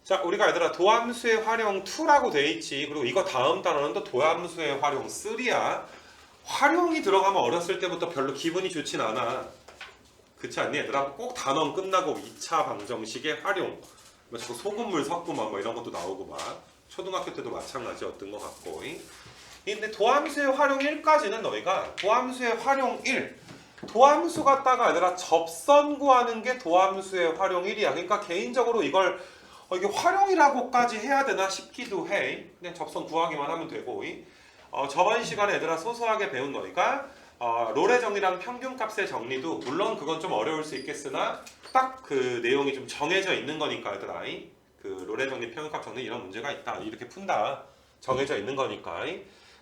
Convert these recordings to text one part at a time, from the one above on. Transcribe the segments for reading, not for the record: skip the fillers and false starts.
자, 우리가 얘들아 도함수의 활용 2라고 돼 있지. 그리고 이거 다음 단어는 또 도함수의 활용 3야. 활용이 들어가면 어렸을 때부터 별로 기분이 좋진 않아. 그렇지 않니 얘들아? 꼭 단원 끝나고 2차 방정식의 활용, 뭐 자꾸 소금물 섞고 막 이런 것도 나오고 막 초등학교 때도 마찬가지였던 것 같고. 근데 도함수의 활용 1까지는 너희가 도함수의 활용 1, 도함수 갖다가 얘들아 접선 구하는 게 도함수의 활용 1이야. 그러니까 개인적으로 이걸 이게 활용이라고까지 해야 되나 싶기도 해. 그냥 접선 구하기만 하면 되고. 저번 시간에 얘들아 소소하게 배운 너희가 롤의 정리랑 평균값의 정리도 물론 그건 좀 어려울 수 있겠으나 딱 그 내용이 좀 정해져 있는 거니까 얘들아. 그 롤의 정리, 평균값 정리 이런 문제가 있다. 이렇게 푼다. 정해져 있는 거니까.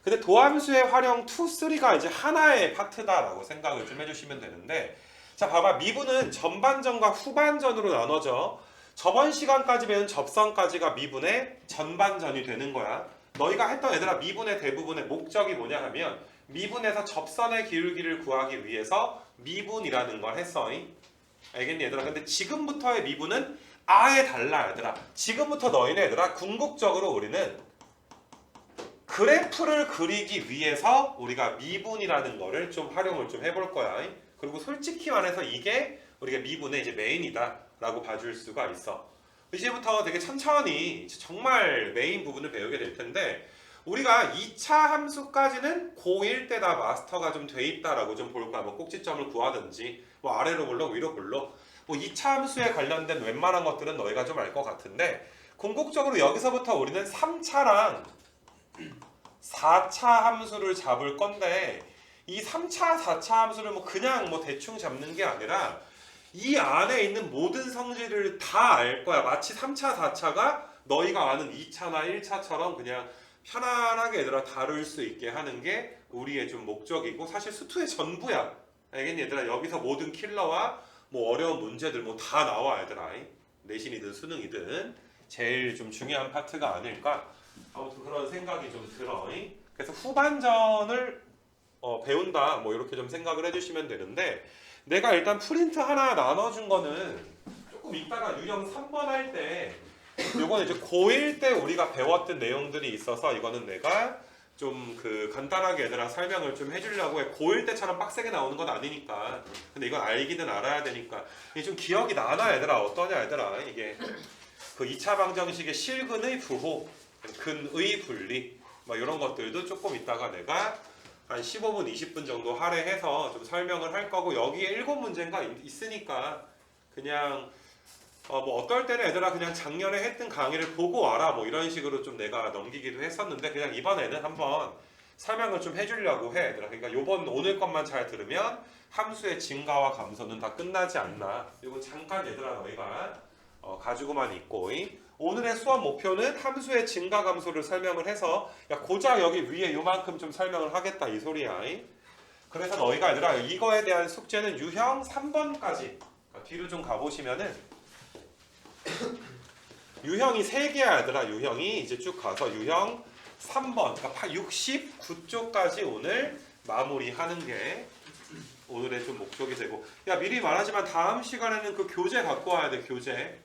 근데 도함수의 활용 2, 3가 이제 하나의 파트다라고 생각을 좀 해주시면 되는데, 자 봐봐, 미분은 전반전과 후반전으로 나눠져. 저번 시간까지 배운 접선까지가 미분의 전반전이 되는 거야. 너희가 했던 얘들아 미분의 대부분의 목적이 뭐냐 하면 미분에서 접선의 기울기를 구하기 위해서 미분이라는 걸 했어. 알겠니 얘들아? 근데 지금부터의 미분은 아예 달라 얘들아. 지금부터 너희는 얘들아 궁극적으로 우리는 그래프를 그리기 위해서 우리가 미분이라는 거를 좀 활용을 좀 해볼 거야. 그리고 솔직히 말해서 이게 우리가 미분의 이제 메인이다 라고 봐줄 수가 있어. 이제부터 되게 천천히 정말 메인 부분을 배우게 될 텐데, 우리가 2차 함수까지는 고1 때 다 마스터가 좀 돼 있다라고 좀 볼 거야. 뭐 꼭지점을 구하든지 뭐 아래로 불러 위로 불러 뭐 2차 함수에 관련된 웬만한 것들은 너희가 좀 알 것 같은데, 궁극적으로 여기서부터 우리는 3차랑 4차 함수를 잡을 건데, 이 3차, 4차 함수를 뭐 그냥 뭐 대충 잡는 게 아니라 이 안에 있는 모든 성질을 다 알 거야. 마치 3차, 4차가 너희가 아는 2차나 1차처럼 그냥 편안하게 얘들아 다룰 수 있게 하는 게 우리의 좀 목적이고, 사실 수투의 전부야. 알겠니 얘들아? 여기서 모든 킬러와 뭐 어려운 문제들 뭐 다 나와 얘들아. 내신이든 수능이든 제일 좀 중요한 파트가 아닐까? 아무튼 그런 생각이 좀 들어. 그래서 후반전을 배운다 뭐 이렇게 좀 생각을 해주시면 되는데, 내가 일단 프린트 하나 나눠준 거는 조금 이따가 유형 3번 할 때, 요거는 이제 고1 때 우리가 배웠던 내용들이 있어서 이거는 내가 좀 그 간단하게 얘들아 설명을 좀 해주려고 해. 고1 때처럼 빡세게 나오는 건 아니니까. 근데 이건 알기는 알아야 되니까. 이게 좀 기억이 나나 얘들아? 어떠냐 얘들아? 이게 그 2차 방정식의 실근의 부호, 근의 분리 뭐 이런 것들도 조금 이따가 내가 한 15분, 20분 정도 할애해서 좀 설명을 할 거고, 여기에 7문제인가 있으니까 그냥 뭐 어떨 때는 얘들아 그냥 작년에 했던 강의를 보고 와라 뭐 이런 식으로 좀 내가 넘기기도 했었는데, 그냥 이번에는 한번 설명을 좀 해주려고 해 얘들아. 그러니까 오늘 것만 잘 들으면 함수의 증가와 감소는 다 끝나지 않나. 이건 잠깐 얘들아 너희가 가지고만 있고, 오늘의 수업 목표는 함수의 증가 감소를 설명을 해서 야 고작 여기 위에 요만큼 좀 설명을 하겠다 이 소리야. 그래서 너희가 얘들아 이거에 대한 숙제는 유형 3번까지 뒤로 좀 가보시면은 유형이 3개야 얘들아. 유형이 이제 쭉 가서 유형 3번 그러니까 69쪽까지 오늘 마무리하는 게 오늘의 좀 목적이 되고, 야 미리 말하지만 다음 시간에는 그 교재 갖고 와야 돼. 교재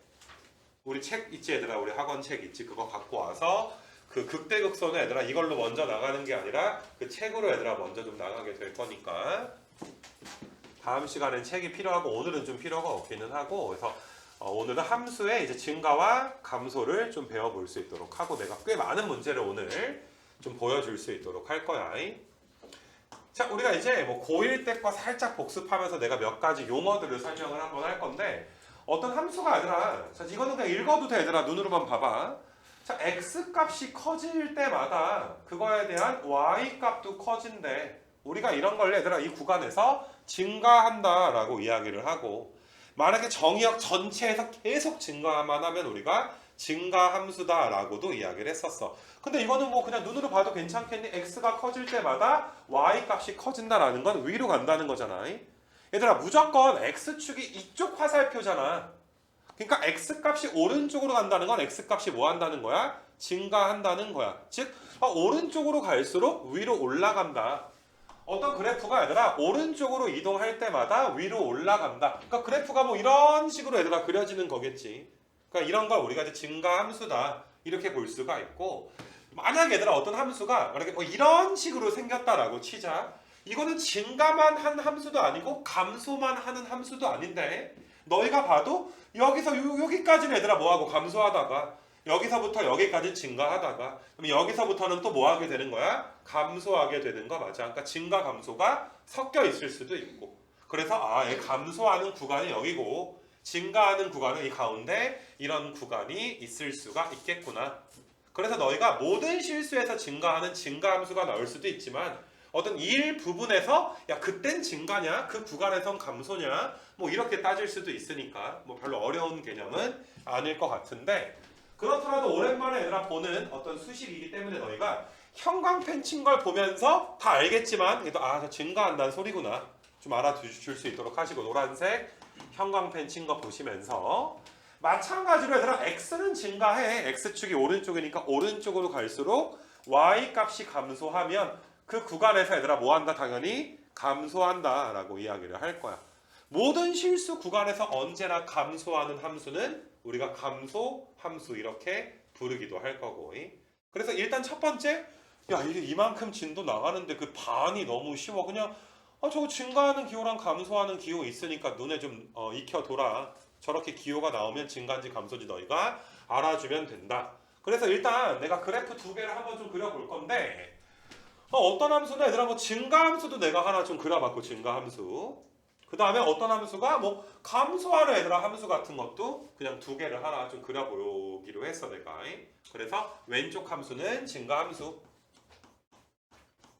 우리 책 있지 얘들아, 우리 학원 책 있지, 그거 갖고 와서 그 극대극소는 얘들아 이걸로 먼저 나가는 게 아니라 그 책으로 얘들아 먼저 좀 나가게 될 거니까 다음 시간엔 책이 필요하고 오늘은 좀 필요가 없기는 하고, 그래서 오늘은 함수의 이제 증가와 감소를 좀 배워볼 수 있도록 하고, 내가 꽤 많은 문제를 오늘 좀 보여줄 수 있도록 할 거야. 자, 우리가 이제 뭐 고1 때 거 살짝 복습하면서 내가 몇 가지 용어들을 설명을 한번 할 건데, 어떤 함수가 아니라, 자, 이거는 그냥 읽어도 돼 얘들아. 눈으로만 봐봐. 자, x 값이 커질 때마다 그거에 대한 y 값도 커진대. 우리가 이런 걸 얘들아 이 구간에서 증가한다라고 이야기를 하고, 만약에 정의역 전체에서 계속 증가만 하면 우리가 증가함수다라고도 이야기를 했었어. 근데 이거는 뭐 그냥 눈으로 봐도 괜찮겠니? x가 커질 때마다 y 값이 커진다라는 건 위로 간다는 거잖아. 얘들아 무조건 x축이 이쪽 화살표잖아. 그러니까 x값이 오른쪽으로 간다는 건 x값이 뭐 한다는 거야? 증가한다는 거야. 즉 오른쪽으로 갈수록 위로 올라간다. 어떤 그래프가 얘들아 오른쪽으로 이동할 때마다 위로 올라간다. 그러니까 그래프가 뭐 이런 식으로 얘들아 그려지는 거겠지. 그러니까 이런 걸 우리가 이제 증가함수다 이렇게 볼 수가 있고, 만약 얘들아 어떤 함수가 이렇게 이런 식으로 생겼다라고 치자. 이거는 증가만 한 함수도 아니고 감소만 하는 함수도 아닌데, 너희가 봐도 여기서 여기까지는 얘들아 뭐하고 감소하다가 여기서부터 여기까지 증가하다가 그럼 여기서부터는 또 뭐하게 되는 거야? 감소하게 되는 거 맞아. 그러니까 증가 감소가 섞여 있을 수도 있고, 그래서 감소하는 구간이 여기고 증가하는 구간은 이 가운데 이런 구간이 있을 수가 있겠구나. 그래서 너희가 모든 실수에서 증가하는 증가함수가 나올 수도 있지만 어떤 일부분에서 야 그땐 증가냐 그 구간에선 감소냐 뭐 이렇게 따질 수도 있으니까 뭐 별로 어려운 개념은 아닐 것 같은데, 그렇더라도 오랜만에 얘들아 보는 어떤 수식이기 때문에 너희가 형광펜 친 걸 보면서 다 알겠지만 그래도 저 증가한다는 소리구나 좀 알아줄 수 있도록 하시고, 노란색 형광펜 친 거 보시면서 마찬가지로 얘들아 x는 증가해. x축이 오른쪽이니까 오른쪽으로 갈수록 y 값이 감소하면 그 구간에서 얘들아 뭐한다? 당연히 감소한다 라고 이야기를 할 거야. 모든 실수 구간에서 언제나 감소하는 함수는 우리가 감소 함수 이렇게 부르기도 할 거고. 그래서 일단 첫 번째, 야 이게 이만큼 진도 나가는데 그 반이 너무 쉬워. 그냥 저거 증가하는 기호랑 감소하는 기호 있으니까 눈에 좀 익혀둬라. 저렇게 기호가 나오면 증가인지 감소인지 너희가 알아주면 된다. 그래서 일단 내가 그래프 두 개를 한번 좀 그려볼 건데, 어떤 함수는 얘들아 뭐 증가함수도 내가 하나 좀 그려봤고, 증가함수. 그 다음에 어떤 함수가 뭐 감소하는 얘들아 함수 같은 것도 그냥 두 개를 하나 좀 그려보기로 했어 내가. 그래서 왼쪽 함수는 증가함수,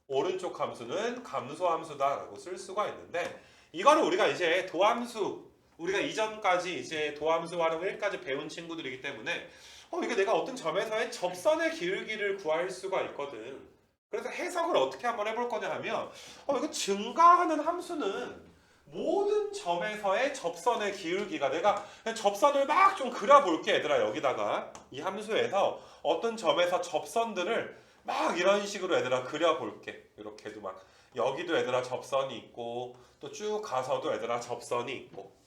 오른쪽 함수는 감소함수다라고 쓸 수가 있는데, 이거는 우리가 이제 도함수, 우리가 이전까지 이제 도함수 활용 1까지 배운 친구들이기 때문에 이게 내가 어떤 점에서의 접선의 기울기를 구할 수가 있거든. 그래서 해석을 어떻게 한번 해볼 거냐 하면 이거 증가하는 함수는 모든 점에서의 접선의 기울기가, 내가 접선을 막 좀 그려볼게 얘들아. 여기다가 이 함수에서 어떤 점에서 접선들을 막 이런 식으로 얘들아 그려볼게. 이렇게도 막 여기도 얘들아 접선이 있고 또 쭉 가서도 얘들아 접선이 있고,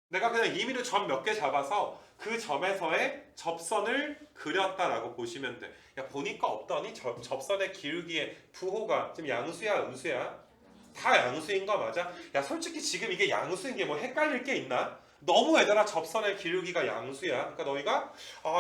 내가 그냥 임의로 점 몇 개 잡아서 그 점에서의 접선을 그렸다라고 보시면 돼. 야 보니까 없더니 접선의 기울기의 부호가 지금 양수야 음수야? 다 양수인 거 맞아? 야 솔직히 지금 이게 양수인 게 뭐 헷갈릴 게 있나? 너무 얘들아 접선의 기울기가 양수야. 그러니까 너희가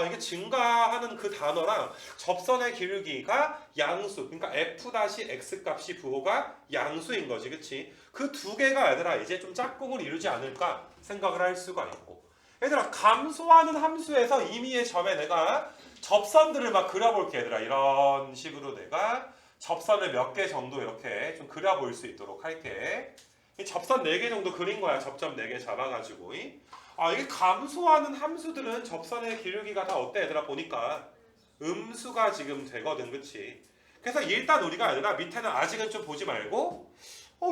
이게 증가하는 그 단어랑 접선의 기울기가 양수, 그러니까 f-x 값이 부호가 양수인 거지, 그치? 그 두 개가 얘들아 이제 좀 짝꿍을 이루지 않을까 생각을 할 수가 있고, 얘들아 감소하는 함수에서 임의의 점에 내가 접선들을 막 그려볼게 얘들아. 이런 식으로 내가 접선을 몇 개 정도 이렇게 좀 그려볼 수 있도록 할게. 접선 4개 정도 그린 거야. 접점 4개 잡아가지고. 이게 감소하는 함수들은 접선의 기울기가 다 어때 얘들아 보니까 음수가 지금 되거든, 그치? 그래서 일단 우리가 얘들아 밑에는 아직은 좀 보지 말고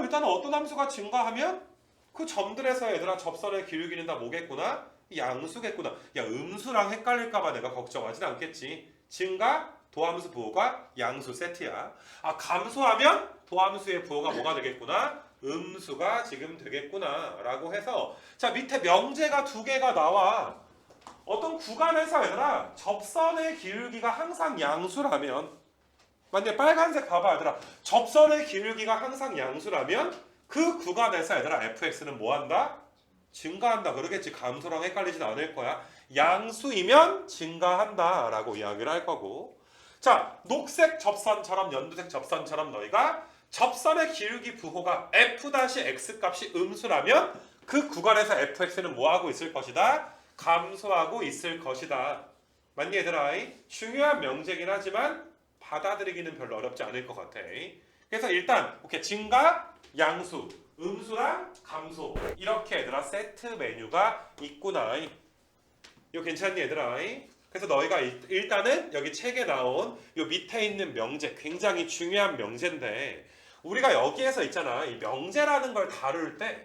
일단은 어떤 함수가 증가하면 그 점들에서 얘들아 접선의 기울기는 다 뭐겠구나? 양수겠구나. 야 음수랑 헷갈릴까봐 내가 걱정하진 않겠지. 증가 도함수 부호가 양수 세트야. 감소하면 도함수의 부호가 뭐가 되겠구나? 음수가 지금 되겠구나 라고 해서, 자 밑에 명제가 두 개가 나와. 어떤 구간에서 얘들아 접선의 기울기가 항상 양수라면, 만약에 빨간색 봐봐 얘들아, 접선의 기울기가 항상 양수라면 그 구간에서 얘들아 fx는 뭐한다? 증가한다 그러겠지. 감소랑 헷갈리진 않을 거야. 양수이면 증가한다 라고 이야기를 할 거고, 자 녹색 접선처럼 연두색 접선처럼 너희가 접선의 기울기 부호가 f-x 값이 음수라면 그 구간에서 fx는 뭐하고 있을 것이다? 감소하고 있을 것이다. 맞니 얘들아? 중요한 명제긴 하지만 받아들이기는 별로 어렵지 않을 것 같아. 그래서 일단 오케이, 증가, 양수, 음수랑 감소, 이렇게 얘들아 세트 메뉴가 있구나. 이거 괜찮니 얘들아? 그래서 너희가 일단은 여기 책에 나온 요 밑에 있는 명제, 굉장히 중요한 명제인데, 우리가 여기에서 있잖아, 이 명제라는 걸 다룰 때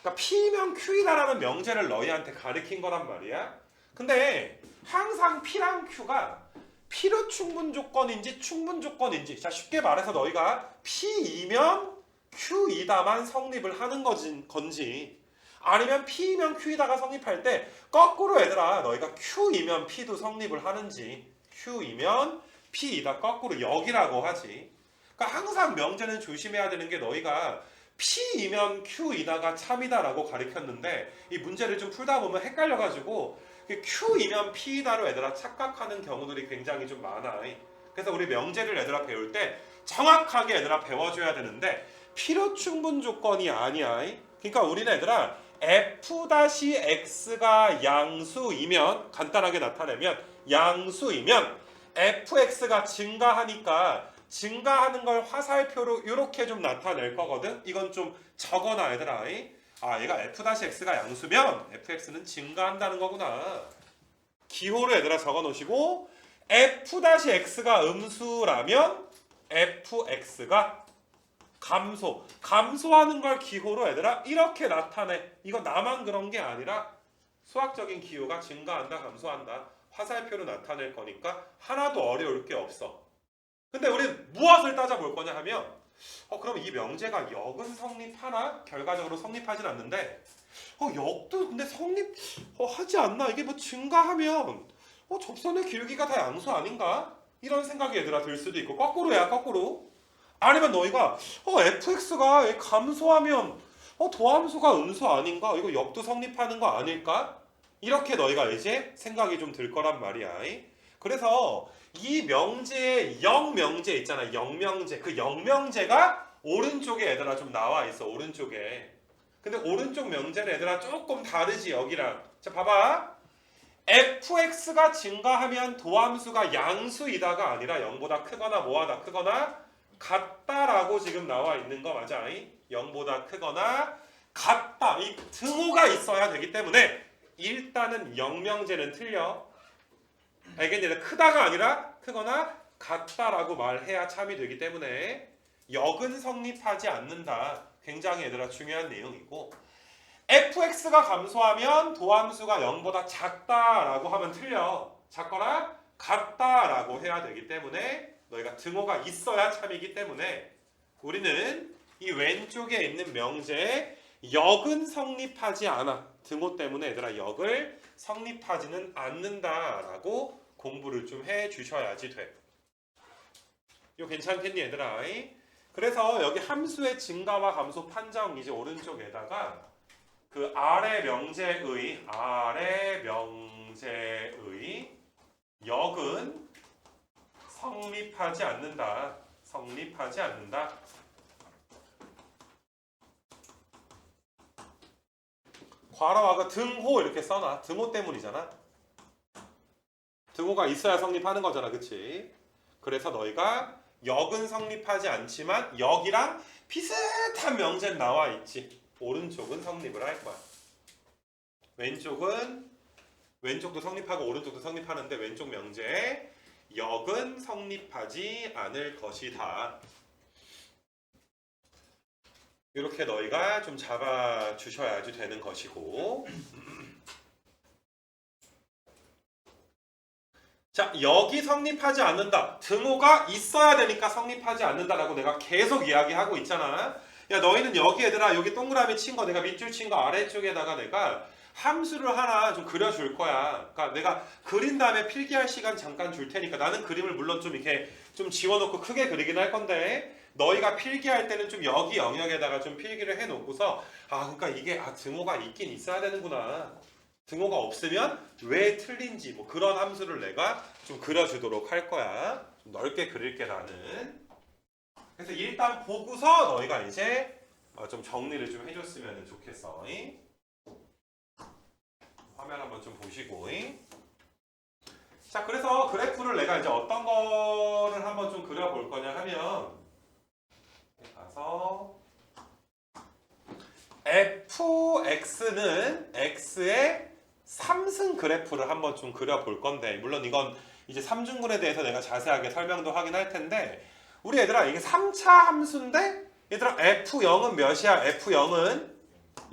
그러니까 P면 Q이다라는 명제를 너희한테 가르친 거란 말이야. 근데 항상 P랑 Q가 필요 충분 조건인지 충분 조건인지, 자 쉽게 말해서 너희가 P2면 Q2다만 성립을 하는 건지, 아니면 P이면 Q이다가 성립할 때 거꾸로 얘들아 너희가 Q이면 P도 성립을 하는지 Q이면 P이다 거꾸로 여기라고 하지. 그러니까 항상 명제는 조심해야 되는 게 너희가 P이면 Q이다가 참이다라고 가르쳤는데 이 문제를 좀 풀다 보면 헷갈려가지고 Q이면 P이다로 얘들아 착각하는 경우들이 굉장히 좀 많아. 그래서 우리 명제를 얘들아 배울 때 정확하게 얘들아 배워줘야 되는데 필요 충분 조건이 아니야. 그러니까 우리는 얘들아 f-x가 양수이면 간단하게 나타내면 양수이면 fx가 증가하니까 증가하는 걸 화살표로 이렇게 좀 나타낼 거거든. 이건 좀 적어놔 얘들아. 아 얘가 f-x가 양수면 fx는 증가한다는 거구나. 기호를 얘들아 적어놓으시고 f-x가 음수라면 fx가 감소하는 걸 기호로 얘들아 이렇게 나타내. 이거 나만 그런 게 아니라 수학적인 기호가 증가한다 감소한다 화살표로 나타낼 거니까 하나도 어려울 게 없어. 근데 우리 무엇을 따져볼 거냐 하면 그럼 이 명제가 역은 성립하나? 결과적으로 성립하진 않는데 역도 근데 하지 않나? 이게 뭐 증가하면 접선의 길기가 다 양수 아닌가? 이런 생각이 얘들아 들 수도 있고 거꾸로야 거꾸로. 아니면 너희가 fx가 감소하면 도함수가 음수 아닌가? 이거 역도 성립하는 거 아닐까? 이렇게 너희가 이제 생각이 좀 들 거란 말이야. 그래서 이 명제의 영명제 있잖아. 영명제. 그 영명제가 오른쪽에 얘들아 좀 나와 있어. 오른쪽에. 근데 오른쪽 명제는 얘들아 조금 다르지 여기랑. 자 봐봐. fx가 증가하면 도함수가 양수이다가 아니라 0보다 크거나 뭐하다 크거나 같다라고 지금 나와 있는 거 맞아? 0보다 크거나 같다. 이 등호가 있어야 되기 때문에 일단은 영명제는 틀려. 알겠니? 크다가 아니라 크거나 같다라고 말해야 참이 되기 때문에 역은 성립하지 않는다. 굉장히 얘들아 중요한 내용이고 fx가 감소하면 도함수가 0보다 작다라고 하면 틀려. 작거나 같다라고 해야 되기 때문에 너희가 등호가 있어야 참이기 때문에 우리는 이 왼쪽에 있는 명제에 역은 성립하지 않아. 등호 때문에 얘들아 역을 성립하지는 않는다라고 공부를 좀 해주셔야지 돼. 이거 괜찮겠니 얘들아? 그래서 여기 함수의 증가와 감소 판정 이제 오른쪽에다가 그 아래 명제의 역은 성립하지 않는다. 성립하지 않는다. 괄호하고 등호 이렇게 써놔. 등호 때문이잖아. 등호가 있어야 성립하는 거잖아. 그치? 그래서 너희가 역은 성립하지 않지만 역이랑 비슷한 명제는 나와 있지. 오른쪽은 성립을 할 거야. 왼쪽도 성립하고 오른쪽도 성립하는데 왼쪽 명제에 역은 성립하지 않을 것이다. 이렇게 너희가 좀 잡아주셔야지 되는 것이고 자 역이 성립하지 않는다. 등호가 있어야 되니까 성립하지 않는다라고 내가 계속 이야기하고 있잖아. 야 너희는 여기 얘들아 여기 동그라미 친 거 내가 밑줄 친 거 아래쪽에다가 내가 함수를 하나 좀 그려줄 거야. 그러니까 내가 그린 다음에 필기할 시간 잠깐 줄 테니까 나는 그림을 물론 좀 이렇게 좀 지워놓고 크게 그리긴 할 건데 너희가 필기할 때는 좀 여기 영역에다가 좀 필기를 해놓고서 그러니까 이게 등호가 있긴 있어야 되는구나. 등호가 없으면 왜 틀린지 뭐 그런 함수를 내가 좀 그려주도록 할 거야. 좀 넓게 그릴게 나는. 그래서 일단 보고서 너희가 이제 좀 정리를 좀 해줬으면 좋겠어. 화면 한번 좀 보시고. 자 그래서 그래프를 내가 이제 어떤 거를 한번 좀 그려볼 거냐 하면 가서 fx는 x의 3승 그래프를 한번 좀 그려볼 건데 물론 이건 이제 3중근에 대해서 내가 자세하게 설명도 하긴 할 텐데 우리 얘들아 이게 3차 함수인데 얘들아 f0은 몇이야? f0은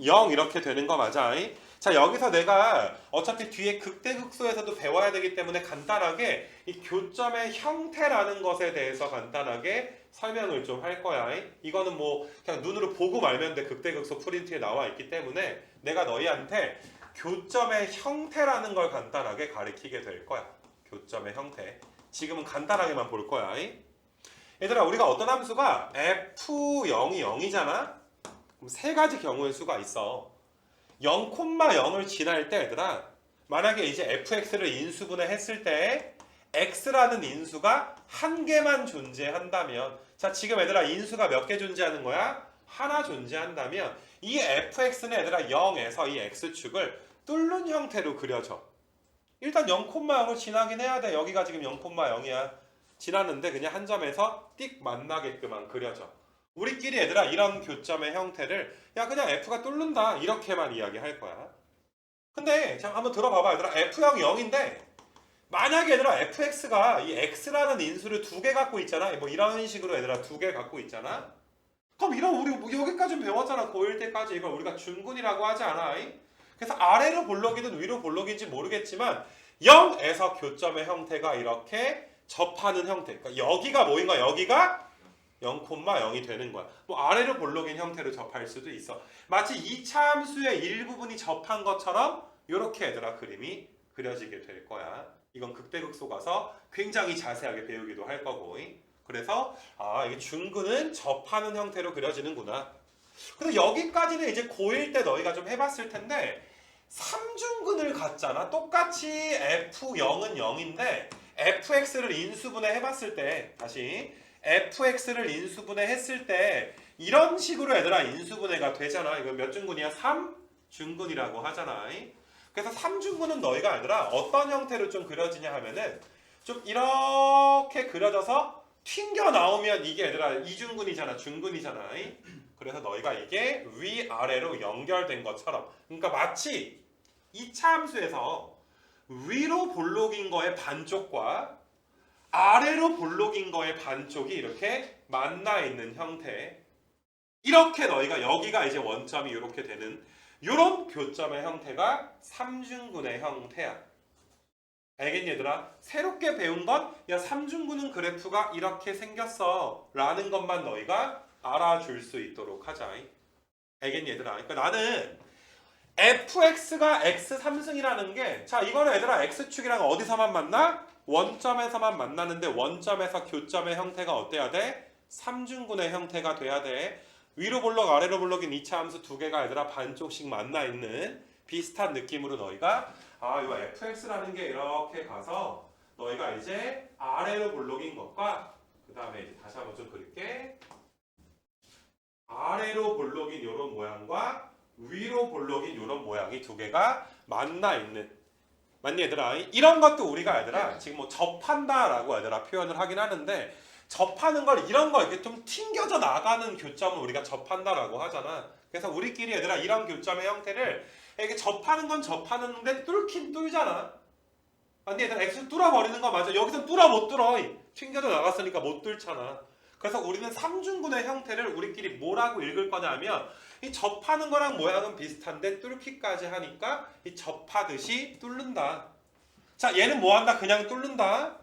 0 이렇게 되는 거 맞아? 자 여기서 내가 어차피 뒤에 극대극소에서도 배워야 되기 때문에 간단하게 이 교점의 형태라는 것에 대해서 간단하게 설명을 좀 할 거야. 이거는 뭐 그냥 눈으로 보고 말면 돼. 극대극소 프린트에 나와 있기 때문에 내가 너희한테 교점의 형태라는 걸 간단하게 가리키게 될 거야. 교점의 형태. 지금은 간단하게만 볼 거야. 얘들아, 우리가 어떤 함수가 f0이 0이잖아? 그럼 세 가지 경우의 수가 있어. 0,0을 지날 때 얘들아, 만약에 이제 fx를 인수분해 했을 때 x라는 인수가 한 개만 존재한다면, 자, 지금 얘들아 인수가 몇 개 존재하는 거야? 하나 존재한다면 이 fx는 얘들아 0에서 이 x축을 뚫는 형태로 그려져. 일단 0,0을 지나긴 해야 돼. 여기가 지금 0,0이야. 지났는데 그냥 한 점에서 띡 만나게끔만 그려져. 우리끼리 얘들아 이런 교점의 형태를 야 그냥 f가 뚫는다 이렇게만 이야기할 거야. 근데 자 한번 들어봐봐 얘들아. f0이 0인데 만약에 얘들아 fx가 이 x라는 인수를 두 개 갖고 있잖아. 뭐 이런 식으로 얘들아 두 개 갖고 있잖아. 그럼 이런 우리 여기까지 배웠잖아. 고1 때까지 이걸 우리가 준근이라고 하지 않아? 그래서 아래로 볼록이든 위로 볼록인지 모르겠지만 0에서 교점의 형태가 이렇게 접하는 형태. 그러니까 여기가 뭐인 거야? 여기가 0,0이 되는 거야. 뭐 아래로 볼록인 형태로 접할 수도 있어. 마치 2차 함수의 일부분이 접한 것처럼 이렇게 얘들아 그림이 그려지게 될 거야. 이건 극대극소 가서 굉장히 자세하게 배우기도 할 거고. 그래서 이게 준근은 접하는 형태로 그려지는구나. 근데 여기까지는 이제 고1 때 너희가 좀 해봤을 텐데 3중근을 갖잖아. 똑같이 f0은 0인데 fx를 인수분해 해봤을 때 다시 fx를 인수분해 했을 때 이런 식으로 얘들아 인수분해가 되잖아. 이건 몇 중근이야? 3중근이라고 하잖아. 그래서 3중근은 너희가 얘들아 어떤 형태로 좀 그려지냐 하면은 좀 이렇게 그려져서 튕겨 나오면 이게 얘들아 2중근이잖아. 중근이잖아. 그래서 너희가 이게 위아래로 연결된 것처럼, 그러니까 마치 2차 함수에서 위로 볼록인 거의 반쪽과 아래로 볼록인 거의 반쪽이 이렇게 만나 있는 형태. 이렇게 너희가 여기가 이제 원점이 이렇게 되는 이런 교점의 형태가 3중근의 형태야. 알겠니 얘들아? 새롭게 배운 건 야 3중근은 그래프가 이렇게 생겼어 라는 것만 너희가 알아줄 수 있도록 하자. 알겠니 얘들아? 그러니까 나는 fx가 x 3승이라는 게, 자 이거는 얘들아 x축이랑 어디서만 만나? 원점에서만 만나는데 원점에서 교점의 형태가 어때야 돼? 3중근의 형태가 돼야 돼. 위로 볼록 아래로 볼록인 2차 함수 두 개가 얘들아 반쪽씩 만나 있는 비슷한 느낌으로 너희가 이거 fx라는 게 이렇게 가서 너희가 이제 아래로 볼록인 것과 그 다음에 이제 다시 한번 좀 그릴게. 아래로 볼록인 이런 모양과 위로 볼록인 이런 모양이 두 개가 만나 있는, 맞니 얘들아? 이런 것도 우리가 얘들아 지금 뭐 접한다라고 얘들아 표현을 하긴 하는데, 접하는 걸 이런 거 이렇게 좀 튕겨져 나가는 교점을 우리가 접한다라고 하잖아. 그래서 우리끼리 얘들아 이런 교점의 형태를 이렇게 접하는 건 접하는데 뚫긴 뚫잖아. 맞니 얘들아? X 뚫어버리는 거 맞아. 여기서 뚫어 못 뚫어. 튕겨져 나갔으니까 못 뚫잖아. 그래서 우리는 3중근의 형태를 우리끼리 뭐라고 읽을 거냐면 이 접하는 거랑 모양은 비슷한데 뚫기까지 하니까 이 접하듯이 뚫는다. 자 얘는 뭐한다? 그냥 뚫는다.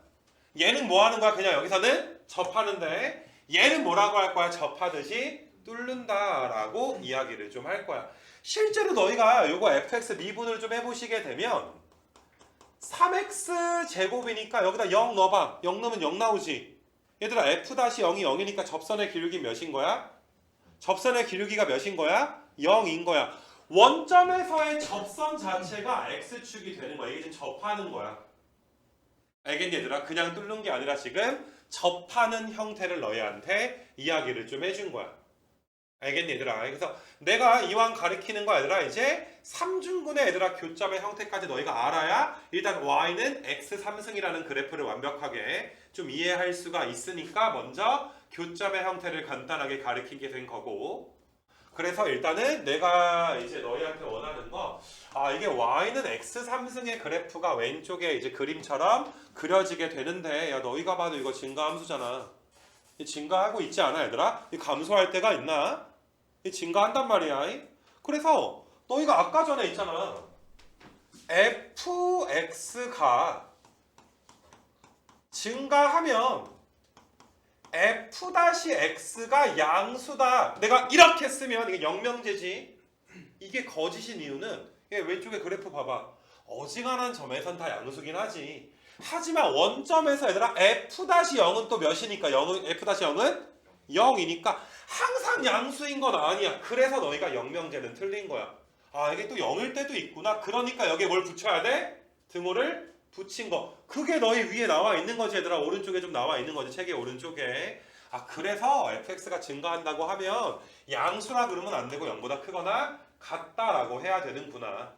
얘는 뭐하는 거야? 그냥 여기서는 접하는데 얘는 뭐라고 할 거야? 접하듯이 뚫는다라고 이야기를 좀 할 거야. 실제로 너희가 요거 fx 미분을 좀 해보시게 되면 3x 제곱이니까 여기다 0 넣어봐. 0 넣으면 0 나오지. 얘들아 f-0이 0이니까 접선의 기울기 몇인 거야? 접선의 기울기가 몇인 거야? 0인 거야. 원점에서의 접선 자체가 x축이 되는 거야. 이게 지금 접하는 거야. 알겠니 얘들아? 그냥 뚫는 게 아니라 지금 접하는 형태를 너희한테 이야기를 좀 해준 거야. 알겠니 얘들아? 그래서 내가 이왕 가리키는 거 얘들아 이제 3중근의 얘들아 교점의 형태까지 너희가 알아야 일단 y는 x 3승이라는 그래프를 완벽하게 좀 이해할 수가 있으니까 먼저 교점의 형태를 간단하게 가리키게 된 거고, 그래서 일단은 내가 이제 너희한테 원하는 거 이게 y는 x 3승의 그래프가 왼쪽에 이제 그림처럼 그려지게 되는데 야 너희가 봐도 이거 증가함수잖아. 증가하고 있지 않아 얘들아? 이 감소할 때가 있나? 이 증가한단 말이야. 그래서 너희가 아까 전에 있잖아. fx가 증가하면 f-x가 양수다. 내가 이렇게 쓰면 이게 영명제지. 이게 거짓인 이유는 왼쪽에 그래프 봐봐. 어지간한 점에선 다 양수긴 하지. 하지만 원점에서 얘들아 f-0은 또 몇이니까 f-0은 0이니까 항상 양수인 건 아니야. 그래서 너희가 영명제는 틀린 거야. 아 이게 또 0일 때도 있구나. 그러니까 여기에 뭘 붙여야 돼? 등호를 붙인 거. 그게 너희 위에 나와 있는 거지 얘들아. 오른쪽에 좀 나와 있는 거지. 책의 오른쪽에. 아 그래서 fx가 증가한다고 하면 양수라 그러면 안 되고 0보다 크거나 같다라고 해야 되는구나.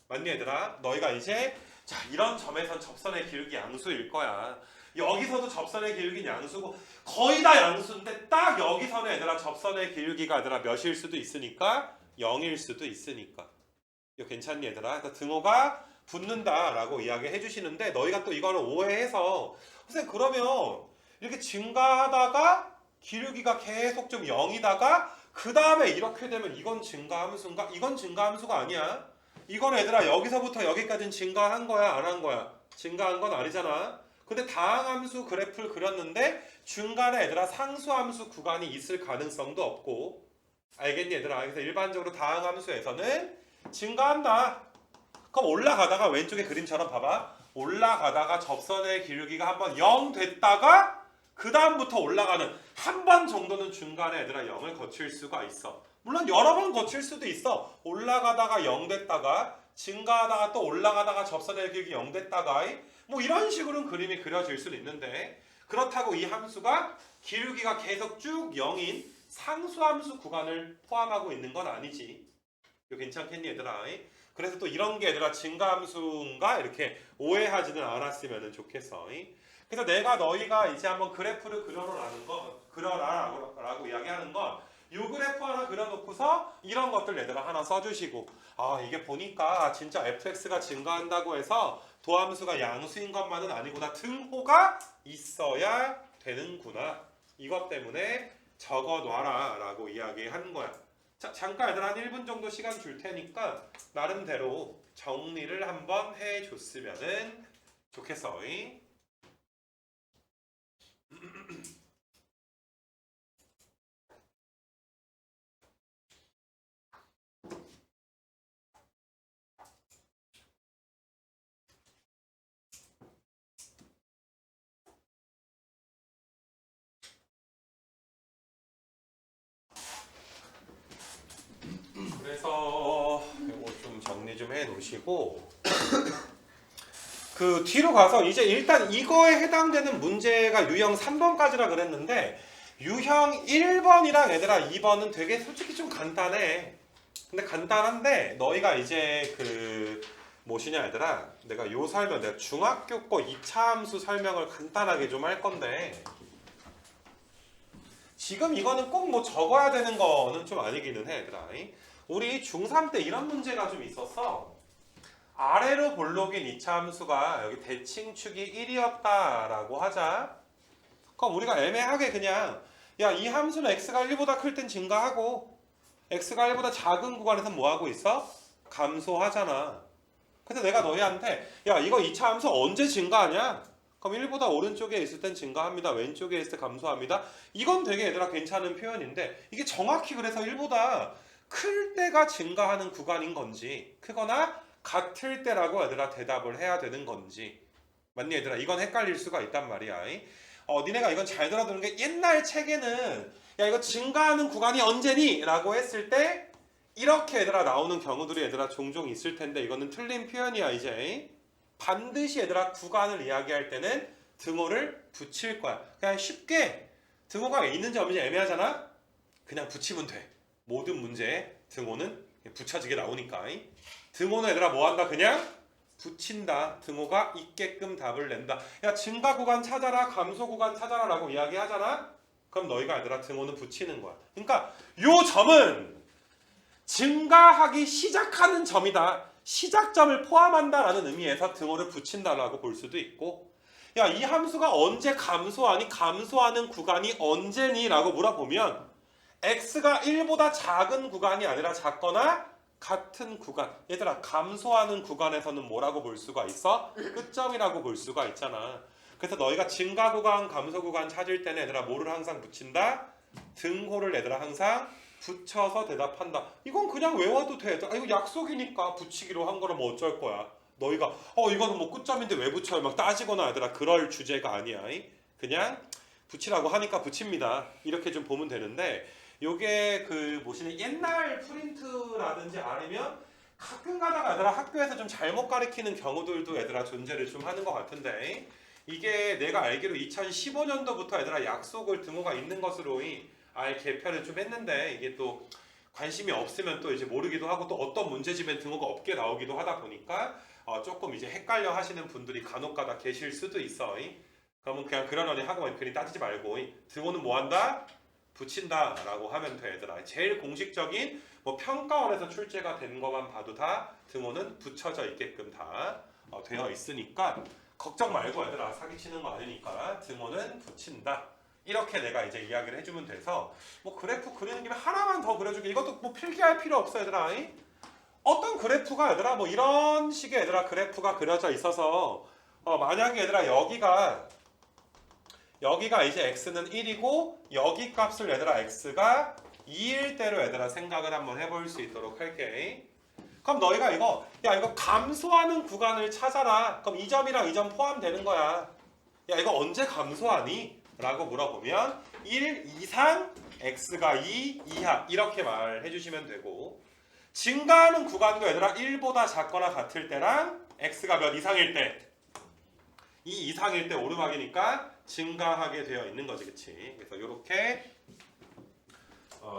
맞니 얘들아? 너희가 이제 자 이런 점에선 접선의 기울기 양수일 거야. 여기서도 접선의 기울기는 양수고 거의 다 양수인데 딱 여기서는 얘들아 접선의 기울기가 얘들아 몇일 수도 있으니까 0일 수도 있으니까. 이거 괜찮니 얘들아? 그러니까 등호가 붙는다라고 이야기해 주시는데 너희가 또 이거를 오해해서 선생님 그러면 이렇게 증가하다가 기울기가 계속 좀 0이다가 그 다음에 이렇게 되면 이건 증가함수인가? 이건 증가함수가 아니야. 이건 얘들아 여기서부터 여기까지는 증가한 거야 안 한 거야? 증가한 건 아니잖아. 근데 다항함수 그래프를 그렸는데 중간에 얘들아 상수함수 구간이 있을 가능성도 없고 알겠니 얘들아? 그래서 일반적으로 다항함수에서는 증가한다. 그럼 올라가다가 왼쪽에 그림처럼 봐봐. 올라가다가 접선의 기울기가 한번 0 됐다가 그 다음부터 올라가는 한 번 정도는 중간에 얘들아 0을 거칠 수가 있어. 물론 여러 번 거칠 수도 있어. 올라가다가 0 됐다가 증가하다가 또 올라가다가 접선의 기울기 0 됐다가 뭐 이런 식으로는 그림이 그려질 수는 있는데 그렇다고 이 함수가 기울기가 계속 쭉 0인 상수함수 구간을 포함하고 있는 건 아니지. 이거 괜찮겠니 얘들아? 그래서 또 이런 게 얘들아 증가함수인가 이렇게 오해하지는 않았으면 좋겠어. 그래서 내가 너희가 이제 한번 그래프를 그려라라고 이야기하는 건 이 그래프 하나 그려놓고서 이런 것들 얘들아 하나 써주시고 아 이게 보니까 진짜 fx가 증가한다고 해서 도함수가 양수인 것만은 아니구나. 등호가 있어야 되는구나. 이것 때문에 적어놔라 라고 이야기하는 거야. 자 잠깐 얘들아 한 1분 정도 시간 줄 테니까 나름대로 정리를 한번 해줬으면 좋겠어. 그래서 이거 좀 정리 좀 해 놓으시고 그 뒤로 가서 이제 일단 이거에 해당되는 문제가 유형 3번까지라 그랬는데 유형 1번이랑 얘들아 2번은 되게 솔직히 좀 간단해. 근데 간단한데 너희가 이제 그 뭐시냐 얘들아 내가 요 설명 내가 중학교 거 2차 함수 설명을 간단하게 좀 할 건데 지금 이거는 꼭 뭐 적어야 되는 거는 좀 아니기는 해 얘들아. 우리 중3 때 이런 문제가 좀 있었어. 아래로 볼록인 2차 함수가 여기 대칭축이 1이었다라고 하자. 그럼 우리가 애매하게 그냥 야 이 함수는 x가 1보다 클 땐 증가하고 x가 1보다 작은 구간에서 뭐하고 있어? 감소하잖아. 근데 내가 너희한테 야 이거 2차 함수 언제 증가하냐? 그럼 1보다 오른쪽에 있을 땐 증가합니다. 왼쪽에 있을 때 감소합니다. 이건 되게 얘들아 괜찮은 표현인데 이게 정확히 그래서 1보다 클 때가 증가하는 구간인 건지 크거나 같을 때라고 얘들아 대답을 해야 되는 건지 맞니 얘들아? 이건 헷갈릴 수가 있단 말이야. 니네가 이건 잘 들어두는 게 옛날 책에는 야 이거 증가하는 구간이 언제니? 라고 했을 때 이렇게 얘들아 나오는 경우들이 얘들아 종종 있을 텐데 이거는 틀린 표현이야 이제. 반드시 얘들아 구간을 이야기할 때는 등호를 붙일 거야. 그냥 쉽게 등호가 있는지 없는지 애매하잖아? 그냥 붙이면 돼. 모든 문제에 등호는 붙여지게 나오니까. 등호는 얘들아 뭐한다? 그냥 붙인다. 등호가 있게끔 답을 낸다. 야 증가 구간 찾아라 감소 구간 찾아라 라고 이야기하잖아? 그럼 너희가 얘들아 등호는 붙이는 거야. 그러니까 요 점은 증가하기 시작하는 점이다. 시작점을 포함한다라는 의미에서 등호를 붙인다라고 볼 수도 있고 야 이 함수가 언제 감소하니? 감소하는 구간이 언제니? 라고 물어보면 x가 1보다 작은 구간이 아니라 작거나 같은 구간. 얘들아 감소하는 구간에서는 뭐라고 볼 수가 있어? 끝점이라고 볼 수가 있잖아. 그래서 너희가 증가 구간, 감소 구간 찾을 때는 얘들아 뭐를 항상 붙인다? 등호를 얘들아 항상 붙여서 대답한다. 이건 그냥 외워도 돼. 아, 이거 약속이니까 붙이기로 한 거라 뭐 어쩔 거야. 너희가 이거는 뭐 끝점인데 왜 붙여요? 막 따지거나 하더라. 그럴 주제가 아니야. 그냥 붙이라고 하니까 붙입니다. 이렇게 좀 보면 되는데 요게 그 뭐시네 옛날 프린트라든지 아니면 가끔 가다가 얘들아 학교에서 좀 잘못 가르치는 경우들도 얘들아 존재를 좀 하는 것 같은데 이게 내가 알기로 2015년도부터 얘들아 약속을 등호가 있는 것으로 아예 개편을 좀 했는데 이게 또 관심이 없으면 또 이제 모르기도 하고 또 어떤 문제집엔 등호가 없게 나오기도 하다 보니까 조금 이제 헷갈려 하시는 분들이 간혹가다 계실 수도 있어. 그러면 그냥 그러려니 하고 괜히 따지지 말고 등호는 뭐 한다? 붙인다 라고 하면 돼 얘들아. 제일 공식적인 뭐 평가원에서 출제가 된 것만 봐도 다 등호는 붙여져 있게끔 다 되어 있으니까 걱정 말고 얘들아 사기치는 거 아니니까 등호는 붙인다. 이렇게 내가 이제 이야기를 해주면 돼서 뭐 그래프 그리는 김에 하나만 더 그려주게 이것도 뭐 필기할 필요 없어 얘들아. 어떤 그래프가 얘들아 뭐 이런 식의 얘들아 그래프가 그려져 있어서 만약에 얘들아 여기가 이제 x는 1이고 여기 값을 얘들아 x가 2일 대로 얘들아 생각을 한번 해볼 수 있도록 할게. 그럼 너희가 이거 감소하는 구간을 찾아라. 그럼 이 점이랑 이 점 포함되는 거야. 야 이거 언제 감소하니? 라고 물어보면 1 이상 x가 2 이하 이렇게 말해 주시면 되고 증가하는 구간도 얘들아 1보다 작거나 같을 때랑 x가 몇 이상일 때 2 이상일 때 오르막이니까 증가하게 되어 있는 거지, 그치? 그래서 이렇게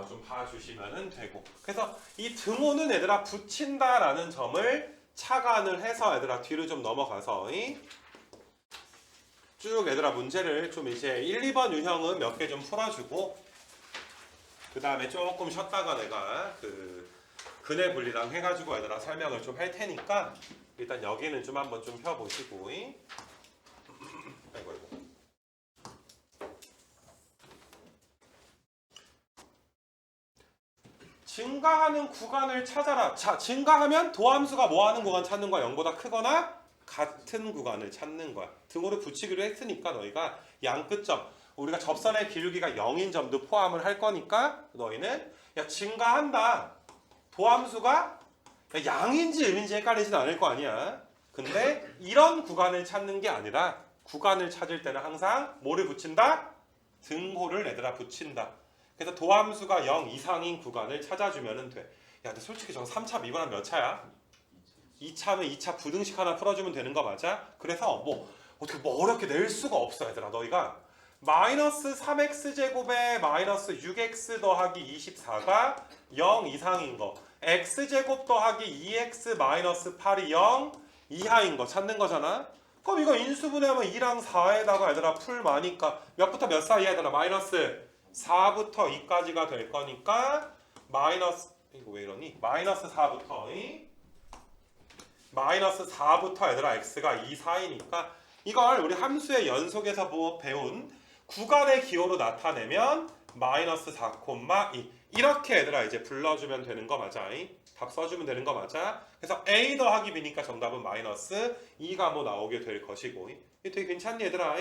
좀 봐주시면 되고. 그래서 이 등호는 얘들아 붙인다라는 점을 착안을 해서 얘들아 뒤로 좀 넘어가서 쭉 얘들아 문제를 좀 이제 1, 2번 유형은 몇 개 좀 풀어주고 그 다음에 조금 쉬었다가 내가 그 근해 분리랑 해가지고 얘들아 설명을 좀 할 테니까 일단 여기는 좀 한번 좀 펴보시고 아이고. 증가하는 구간을 찾아라. 자, 증가하면 도함수가 뭐하는 구간 찾는 거야? 0보다 크거나 같은 구간을 찾는 거야. 등호를 붙이기로 했으니까 너희가 양끝점 우리가 접선의 기울기가 0인 점도 포함을 할 거니까 너희는 증가한다. 도함수가 양인지 음인지 헷갈리진 않을 거 아니야. 근데 이런 구간을 찾는 게 아니라 구간을 찾을 때는 항상 뭐를 붙인다? 등호를 얘들아 붙인다. 그래서 도함수가 0 이상인 구간을 찾아주면 돼. 야, 근데 솔직히 저 3차 미분하면 몇 차야? 2차면 2차 부등식 하나 풀어주면 되는 거 맞아? 그래서 뭐 어떻게 뭐 어렵게 낼 수가 없어 얘들아. 너희가 마이너스 3x 제곱에 마이너스 6x 더하기 24가 0 이상인 거 x 제곱 더하기 2x 마이너스 8이 0 이하인 거 찾는 거잖아. 그럼 이거 인수분해하면 2랑 4에다가 얘들아 풀 마니까 몇부터 몇 사이에 얘들아 마이너스 4부터 2까지가 될 거니까 마이너스 이거 왜 이러니? 마이너스 4부터 얘들아 x가 2 사이니까 이걸 우리 함수의 연속에서 배운 구간의 기호로 나타내면 마이너스 4,2 이렇게 얘들아 이제 불러주면 되는 거 맞아? 답 써주면 되는 거 맞아? 그래서 a 더하기 b니까 정답은 마이너스 2가 뭐 나오게 될 것이고 이게 되게 괜찮니 얘들아?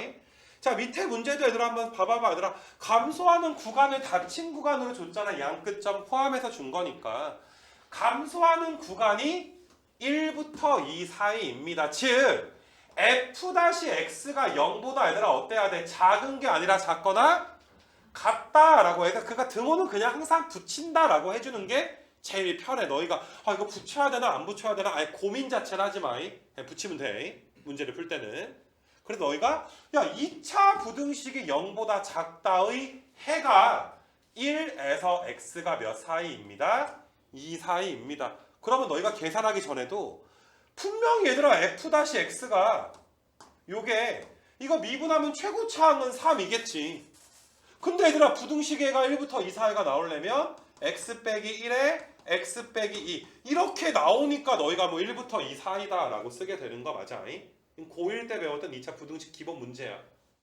자 밑에 문제도 얘들아 한번 봐봐봐 얘들아. 감소하는 구간을 닫힌 구간으로 줬잖아. 양끝점 포함해서 준 거니까 감소하는 구간이 1부터 2 사이입니다. 즉 f-x가 0보다 얘들아 어때야 돼? 작은 게 아니라 작거나 같다라고 해서 그러니까 등호는 그냥 항상 붙인다라고 해주는 게 제일 편해. 너희가 이거 붙여야 되나 안 붙여야 되나 아예 고민 자체를 하지 마. 그냥 붙이면 돼. 문제를 풀 때는. 그래서 너희가 2차 부등식이 0보다 작다의 해가 1에서 x가 몇 사이입니다? 2 사이입니다. 그러면 너희가 계산하기 전에도 분명히 얘들아 f-x가 요게 이거 미분하면 최고차항은 3이겠지. 근데 얘들아 부등식에가 1부터 2 사이가 나오려면 x 빼기 1에 x 빼기 2 이렇게 나오니까 너희가 뭐 1부터 2 사이다 라고 쓰게 되는 거 맞아? 고1 때 배웠던 2차 부등식 기본 문제야.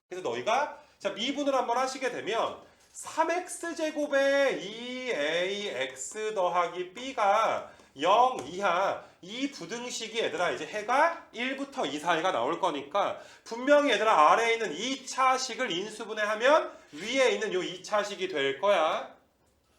그래서 너희가 자 미분을 한번 하시게 되면 3x제곱에 2ax 더하기 b가 0 이하 이 부등식이 얘들아 이제 해가 1부터 2 사이가 나올 거니까 분명히 얘들아 아래에 있는 2차식을 인수분해하면 위에 있는 요 2차식이 될 거야.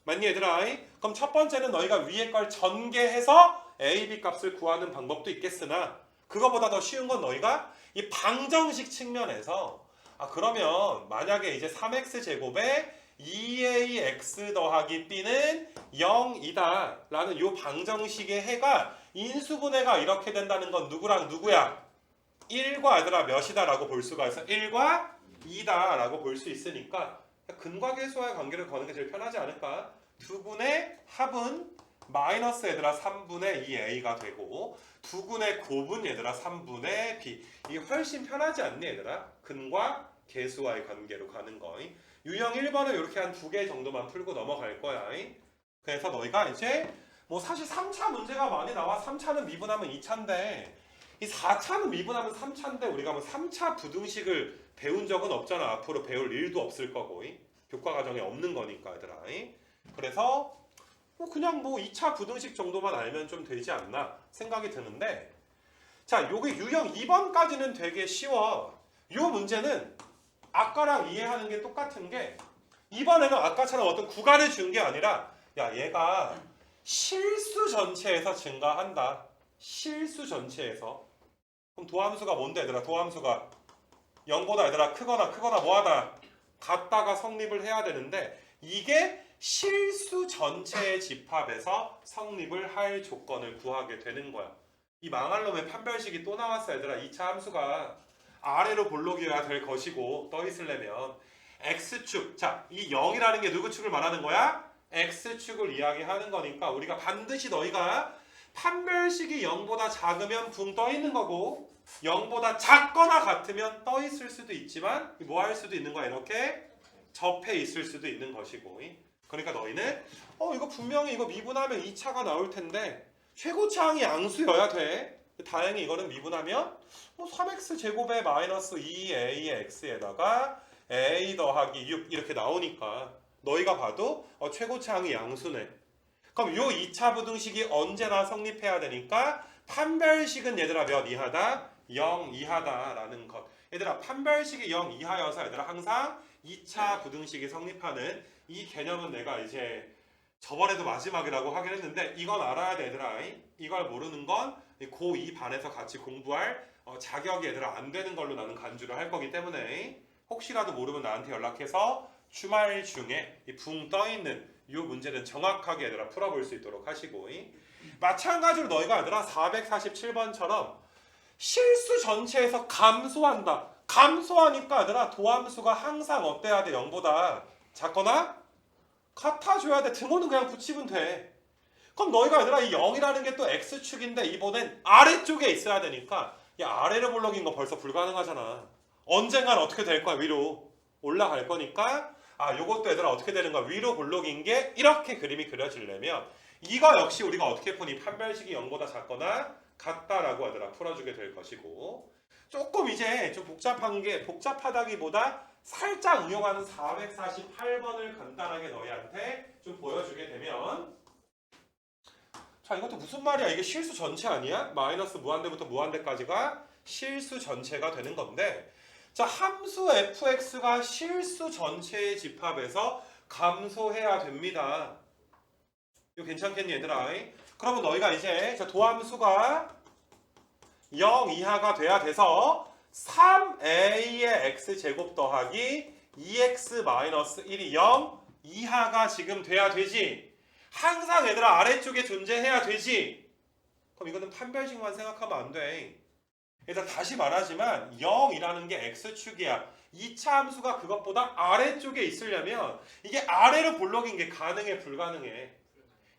맞니 얘들아? 그럼 첫 번째는 너희가 위에 걸 전개해서 a, b 값을 구하는 방법도 있겠으나 그거보다 더 쉬운 건 너희가 이 방정식 측면에서 그러면 만약에 이제 3x 제곱에 2ax 더하기 b는 0이다 라는 이 방정식의 해가 인수분해가 이렇게 된다는 건 누구랑 누구야? 1과 얘들아 몇이다 라고 볼 수가 있어. 1과 2다 라고 볼 수 있으니까 근과 계수와의 관계를 거는 게 제일 편하지 않을까? 두 분의 합은 마이너스 얘들아 3분의 2a가 되고 두 군의 곱은 얘들아 3분의 b. 이게 훨씬 편하지 않니 얘들아? 근과 계수와의 관계로 가는 거. 유형 1번은 이렇게 한 2개 정도만 풀고 넘어갈 거야. 그래서 너희가 이제 뭐 사실 3차 문제가 많이 나와. 3차는 미분하면 2차인데 이 4차는 미분하면 3차인데 우리가 뭐 3차 부등식을 배운 적은 없잖아. 앞으로 배울 일도 없을 거고 교과 과정에 없는 거니까 얘들아. 그래서 그냥 뭐 2차 부등식 정도만 알면 좀 되지 않나 생각이 드는데 자 여기 유형 2번까지는 되게 쉬워. 요 문제는 아까랑 이해하는 게 똑같은 게 이번에는 아까처럼 어떤 구간을 준 게 아니라 야 얘가 실수 전체에서 증가한다. 실수 전체에서. 그럼 도함수가 뭔데 얘들아? 도함수가 0보다 얘들아 크거나 뭐하다 같다가 성립을 해야 되는데 이게 실수 전체의 집합에서 성립을 할 조건을 구하게 되는 거야. 이 망할 놈의 판별식이 또 나왔어 얘들아. 2차 함수가 아래로 볼록이어야 될 것이고 떠 있으려면 x축. 자, 이 0이라는 게 누구 축을 말하는 거야? x축을 이야기하는 거니까 우리가 반드시 너희가 판별식이 0보다 작으면 붕 떠 있는 거고 0보다 작거나 같으면 떠 있을 수도 있지만 뭐 할 수도 있는 거야? 이렇게 접해 있을 수도 있는 것이고. 그러니까 너희는 이거 분명히 이거 미분하면 2차가 나올 텐데 최고차항이 양수여야 돼. 다행히 이거는 미분하면 3x 제곱에 마이너스 2ax에다가 a 더하기 6 이렇게 나오니까 너희가 봐도 최고차항이 양수네. 그럼 요 2차 부등식이 언제나 성립해야 되니까 판별식은 얘들아 몇 이하다? 0 이하다라는 것. 얘들아 판별식이 0 이하여서 얘들아 항상 2차 부등식이 성립하는 이 개념은 내가 이제 저번에도 마지막이라고 하긴 했는데 이건 알아야 돼 얘들아. 이걸 모르는 건 고2 반에서 같이 공부할 자격이 얘들아 안 되는 걸로 나는 간주를 할 거기 때문에 혹시라도 모르면 나한테 연락해서 주말 중에 붕 떠있는 이 문제는 정확하게 얘들아 풀어볼 수 있도록 하시고 마찬가지로 너희가 얘들아 447번처럼 실수 전체에서 감소한다. 감소하니까 얘들아 도함수가 항상 어때야 돼? 0보다 작거나 같아줘야 돼. 등호는 그냥 붙이면 돼. 그럼 너희가 얘들아 이 0이라는 게 또 x축인데 이번엔 아래쪽에 있어야 되니까 야 아래로 볼록인 거 벌써 불가능하잖아. 언젠간 어떻게 될 거야? 위로 올라갈 거니까 요것도 얘들아 어떻게 되는 거야? 위로 볼록인 게 이렇게 그림이 그려지려면 이거 역시 우리가 어떻게 푸니? 판별식이 0보다 작거나 같다라고 얘들아 풀어주게 될 것이고 조금 이제 좀 복잡하다기보다 살짝 응용하는 448번을 간단하게 너희한테 좀 보여주게 되면 자 이것도 무슨 말이야? 이게 실수 전체 아니야? 마이너스 무한대부터 무한대까지가 실수 전체가 되는 건데 자 함수 fx가 실수 전체의 집합에서 감소해야 됩니다. 이거 괜찮겠니 얘들아? 그러면 너희가 이제 도함수가 0 이하가 돼야 돼서 3a의 x제곱 더하기 2x 마이너스 1이 0 이하가 지금 돼야 되지. 항상 얘들아 아래쪽에 존재해야 되지. 그럼 이거는 판별식만 생각하면 안 돼. 일단 다시 말하지만 0이라는 게 x축이야. 2차 함수가 그것보다 아래쪽에 있으려면 이게 아래로 볼록인 게 가능해 불가능해?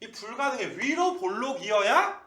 이 불가능해. 위로 볼록이어야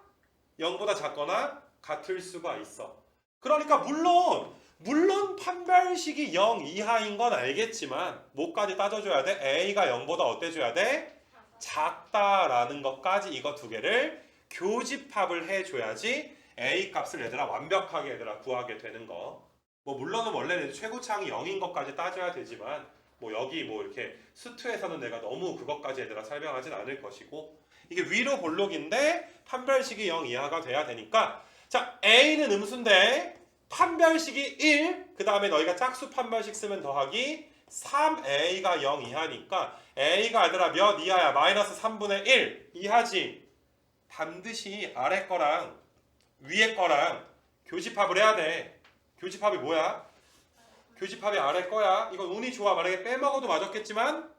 0보다 작거나 같을 수가 있어. 그러니까 물론 판별식이 0 이하인 건 알겠지만 뭐까지 따져줘야 돼? a가 0보다 어때줘야 돼? 작다라는 것까지 이거 두 개를 교집합을 해줘야지 a 값을 얘들아 완벽하게 얘들아 구하게 되는 거. 뭐 물론은 원래는 최고차항이 0인 것까지 따져야 되지만 뭐 여기 뭐 이렇게 수투에서는 내가 너무 그것까지 얘들아 설명하진 않을 것이고 이게 위로 볼록인데 판별식이 0 이하가 돼야 되니까 자 a는 음수인데 판별식이 1 그 다음에 너희가 짝수 판별식 쓰면 더하기 3a가 0 이하니까 a가 얘들아 몇 이하야? 마이너스 3분의 1 이하지. 반드시 아래 거랑 위에 거랑 교집합을 해야 돼. 교집합이 뭐야? 교집합이 아래 거야. 이건 운이 좋아. 만약에 빼먹어도 맞았겠지만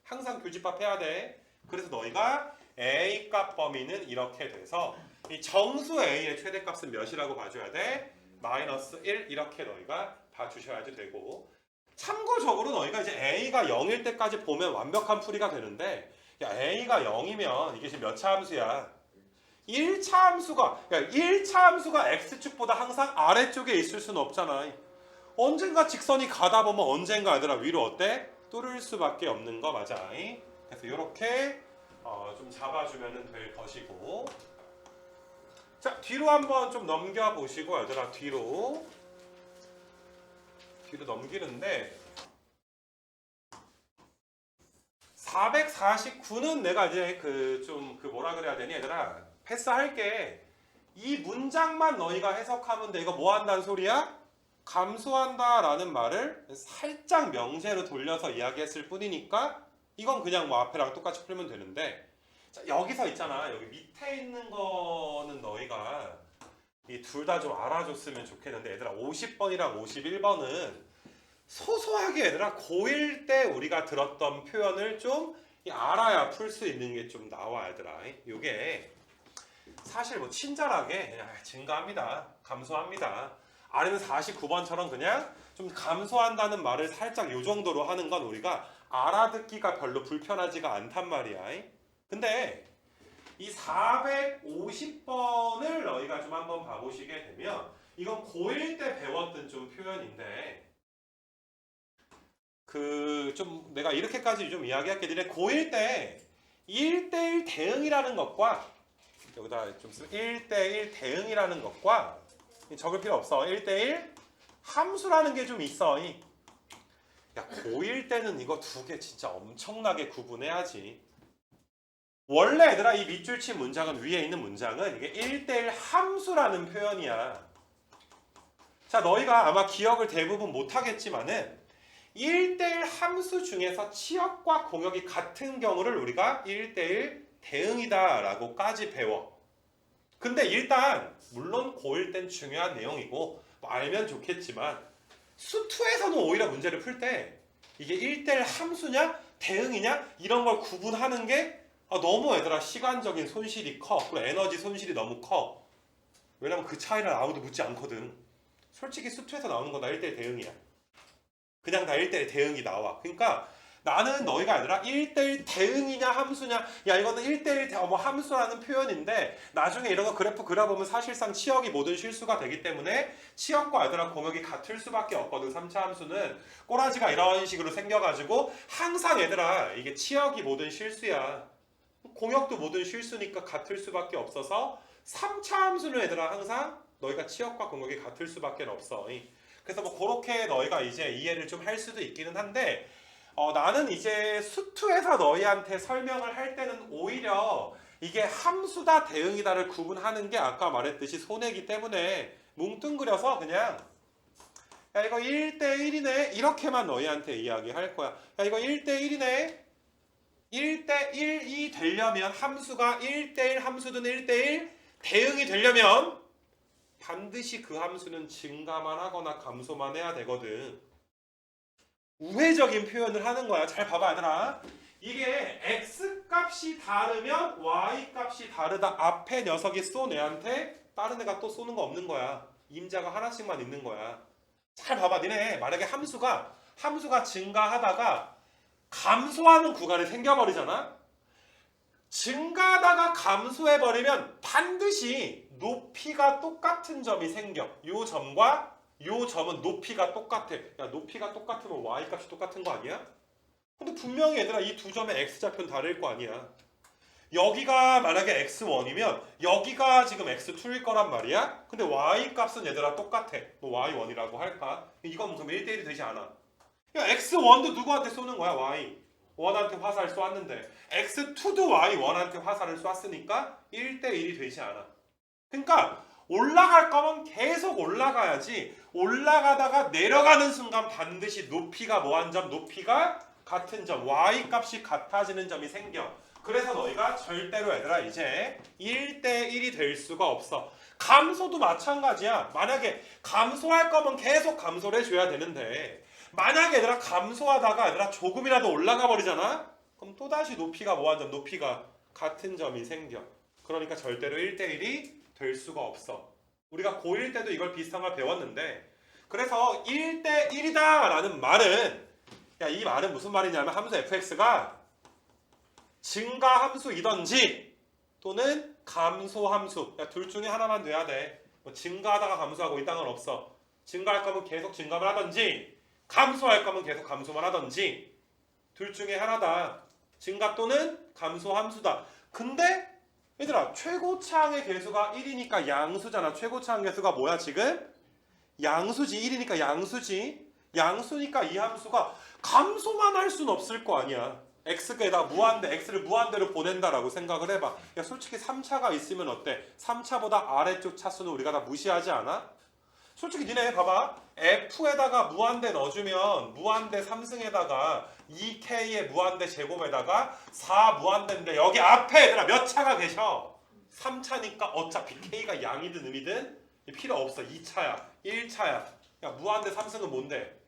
항상 교집합해야 돼. 그래서 너희가 a 값 범위는 이렇게 돼서 이 정수 a의 최대값은 몇이라고 봐줘야 돼? 마이너스 1 이렇게 너희가 봐주셔야지 되고, 참고적으로 너희가 이제 a가 0일 때까지 보면 완벽한 풀이가 되는데, 야 a가 0이면 이게 지금 몇 차 함수야? 1차 함수가, 그러니까 1차 함수가 x축보다 항상 아래쪽에 있을 수는 없잖아. 언젠가 직선이 가다 보면 언젠가 얘들아 위로 어때? 뚫을 수밖에 없는 거 맞아. 그래서 이렇게 좀 잡아주면 될 것이고, 자 뒤로 한번 좀 넘겨보시고 얘들아 뒤로 넘기는데 449는 내가 이제 그 뭐라 그래야 되니 얘들아 패스할게. 이 문장만 너희가 해석하면 돼. 이거 뭐 한다는 소리야? 감소한다 라는 말을 살짝 명제로 돌려서 이야기했을 뿐이니까 이건 그냥 뭐 앞에랑 똑같이 풀면 되는데, 자, 여기서 있잖아. 여기 밑에 있는 거는 너희가 이 둘 다 좀 알아줬으면 좋겠는데, 얘들아 50번이랑 51번은 소소하게 얘들아 고1 때 우리가 들었던 표현을 좀 알아야 풀 수 있는 게 좀 나와 얘들아. 요게 사실 뭐 친절하게 그냥 증가합니다, 감소합니다, 아니면 49번처럼 그냥 좀 감소한다는 말을 살짝 요 정도로 하는 건 우리가 알아듣기가 별로 불편하지가 않단 말이야. 근데 이 450번을 너희가 좀 한번 봐보시게 되면 이건 고1 때 배웠던 좀 표현인데, 좀 내가 이렇게까지 좀 이야기할게. 니네 고1 때 1대1 대응이라는 것과 여기다 좀 1대1 대응이라는 것과 적을 필요 없어. 1대1 함수라는 게 좀 있어. 야 고1 때는 이거 두 개 진짜 엄청나게 구분해야지. 원래 얘들아 이 밑줄 친 문장은, 위에 있는 문장은 이게 1대1 함수라는 표현이야. 자 너희가 아마 기억을 대부분 못하겠지만은 1대1 함수 중에서 치역과 공역이 같은 경우를 우리가 1대1 대응이다 라고까지 배워. 근데 일단 물론 고1 땐 중요한 내용이고 뭐 알면 좋겠지만 수2에서는 오히려 문제를 풀 때 이게 1대1 함수냐 대응이냐 이런 걸 구분하는 게 너무 얘들아 시간적인 손실이 커. 그리고 에너지 손실이 너무 커. 왜냐면 그 차이를 아무도 묻지 않거든. 솔직히 수2에서 나오는 건 다 1대1 대응이야. 그냥 다 1대1 대응이 나와. 그러니까 나는 너희가 아니라 1대1 대응이냐 함수냐, 야 이거는 1대1 뭐 함수라는 표현인데 나중에 이런 거 그래프 그려보면 사실상 치역이 모든 실수가 되기 때문에 치역과 얘들아 공역이 같을 수밖에 없거든. 3차 함수는 꼬라지가 이런 식으로 생겨가지고 항상 얘들아 이게 치역이 모든 실수야. 공역도 모든 실수니까 같을 수밖에 없어서 3차 함수는 얘들아 항상 너희가 치역과 공역이 같을 수밖에 없어. 그래서 뭐 그렇게 너희가 이제 이해를 좀 할 수도 있기는 한데, 나는 이제 수2에서 너희한테 설명을 할 때는 오히려 이게 함수다 대응이다를 구분하는 게 아까 말했듯이 손해기 때문에 뭉뚱그려서 그냥 야 이거 1대1이네 이렇게만 너희한테 이야기할 거야. 야 이거 1대1이네. 1대1이 되려면 함수가 1대1 함수든 1대1 대응이 되려면 반드시 그 함수는 증가만 하거나 감소만 해야 되거든. 우회적인 표현을 하는 거야. 잘 봐봐 얘들아. 이게 x값이 다르면 y값이 다르다. 앞에 녀석이 쏜 애한테 다른 애가 또 쏘는 거 없는 거야. 임자가 하나씩만 있는 거야. 잘 봐봐. 니네 만약에 함수가 증가하다가 감소하는 구간이 생겨버리잖아. 증가하다가 감소해버리면 반드시 높이가 똑같은 점이 생겨. 요 점과 요 점은 높이가 똑같아. 야 높이가 똑같으면 y값이 똑같은 거 아니야? 근데 분명히 얘들아 이 두 점의 x좌표는 다를 거 아니야. 여기가 만약에 x1이면 여기가 지금 x2일 거란 말이야. 근데 y값은 얘들아 똑같아. 뭐 y1이라고 할까? 이건 그럼 1대1이 되지 않아. 야 x1도 누구한테 쏘는 거야? y1한테 화살을 쏘았는데 x2도 y1한테 화살을 쏘았으니까 1대1이 되지 않아. 그러니까 올라갈 거면 계속 올라가야지. 올라가다가 내려가는 순간 반드시 높이가 뭐한 점? 높이가 같은 점. y 값이 같아지는 점이 생겨. 그래서 너희가 절대로 얘들아 이제 1대1이 될 수가 없어. 감소도 마찬가지야. 만약에 감소할 거면 계속 감소를 해줘야 되는데 만약에 얘들아 감소하다가 얘들아 조금이라도 올라가 버리잖아? 그럼 또다시 높이가 뭐한 점? 높이가 같은 점이 생겨. 그러니까 절대로 1대1이 될 수가 없어. 우리가 고1 때도 이걸 비슷한 걸 배웠는데 그래서 1대1이다 라는 말은 이 말은 무슨 말이냐면 함수 fx가 증가함수이던지 또는 감소함수 둘 중에 하나만 돼야 돼. 뭐 증가하다가 감소하고 이 땅은 없어. 증가할 거면 계속 증가만 하던지 감소할 거면 계속 감소만 하던지 둘 중에 하나다. 증가 또는 감소함수다. 근데 얘들아 최고차항의 개수가 1이니까 양수잖아. 최고차항 개수가 뭐야 지금? 양수지. 1이니까 양수지. 양수니까 이 함수가 감소만 할 수는 없을 거 아니야. x에다 무한대, x를 무한대로 보낸다라고 생각을 해봐. 야 솔직히 3차가 있으면 어때? 3차보다 아래쪽 차수는 우리가 다 무시하지 않아? 솔직히 니네 봐봐. f에다가 무한대 넣어주면 무한대 3승에다가 2k의 무한대 제곱에다가 4 무한대인데 여기 앞에 얘들아 몇 차가 계셔? 3차니까 어차피 k가 양이든 음이든 필요 없어. 2차야 1차야. 야 무한대 3승은 뭔데?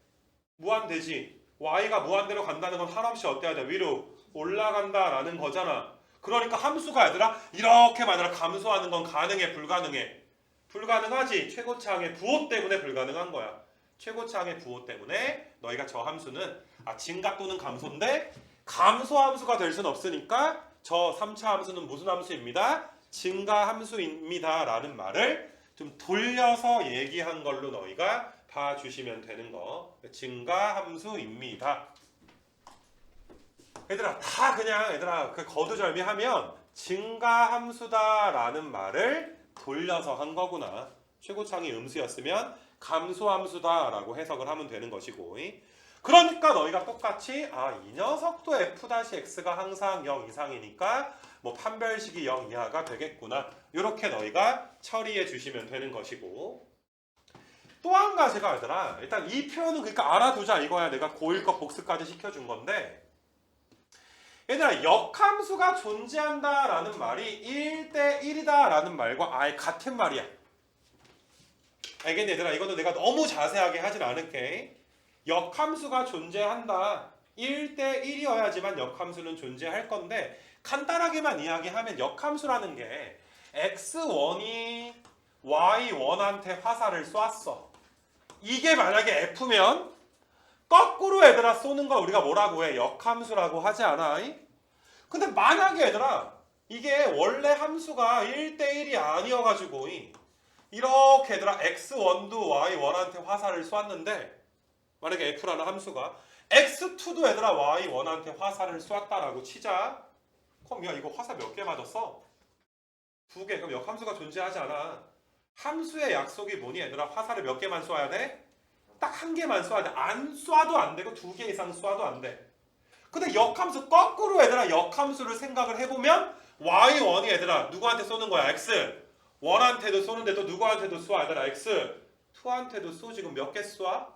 무한대지. y가 무한대로 간다는 건 한없이 어때야 돼? 위로 올라간다라는 거잖아. 그러니까 함수가 얘들아 이렇게만 아니라 감소하는 건 가능해? 불가능해? 불가능하지. 최고차항의 부호 때문에 불가능한 거야. 최고차항의 부호 때문에 너희가 저 함수는 증가 또는 감소인데 감소함수가 될 수는 없으니까 저 3차 함수는 무슨 함수입니다? 증가함수입니다 라는 말을 좀 돌려서 얘기한 걸로 너희가 봐주시면 되는 거. 증가함수입니다. 얘들아 다 그냥 얘들아 그 거두절미하면 증가함수다 라는 말을 돌려서 한 거구나. 최고차항이 음수였으면 감소함수다 라고 해석을 하면 되는 것이고 그러니까 너희가 똑같이 이 녀석도 f-x가 항상 0 이상이니까 뭐 판별식이 0 이하가 되겠구나. 이렇게 너희가 처리해 주시면 되는 것이고 또 한 가지가 얘들아 일단 이 표현은 그러니까 알아두자 이거야. 내가 고1 거 복습까지 시켜준 건데 얘들아 역함수가 존재한다 라는 말이 1대1이다 라는 말과 아예 같은 말이야. 알겠니 얘들아? 이거는 내가 너무 자세하게 하진 않을게. 역함수가 존재한다. 1대1이어야지만 역함수는 존재할 건데 간단하게만 이야기하면 역함수라는 게 x1이 y1한테 화살을 쏘았어. 이게 만약에 f면 거꾸로 얘들아 쏘는 걸 우리가 뭐라고 해? 역함수라고 하지 않아? 근데 만약에 얘들아 이게 원래 함수가 1대1이 아니어가지고 이렇게 얘들아 x1도 y1한테 화살을 쏘았는데 만약에 f라는 함수가 x2도 얘들아 y1한테 화살을 쏘았다라고 치자. 그럼 야 이거 화살 몇 개 맞았어? 2개. 그럼 역함수가 존재하지 않아. 함수의 약속이 뭐니 얘들아? 화살을 몇 개만 쏘아야 돼? 딱 한 개만 쏴야 돼. 안 쏴도 안 되고 2개 이상 쏴도 안 돼. 근데 역함수 거꾸로 얘들아 역함수를 생각을 해보면 y1이 얘들아 누구한테 쏘는 거야? x 1한테도 쏘는데 또 누구한테도 쏴 얘들아 x 2한테도 쏘. 지금 몇 개 쏴?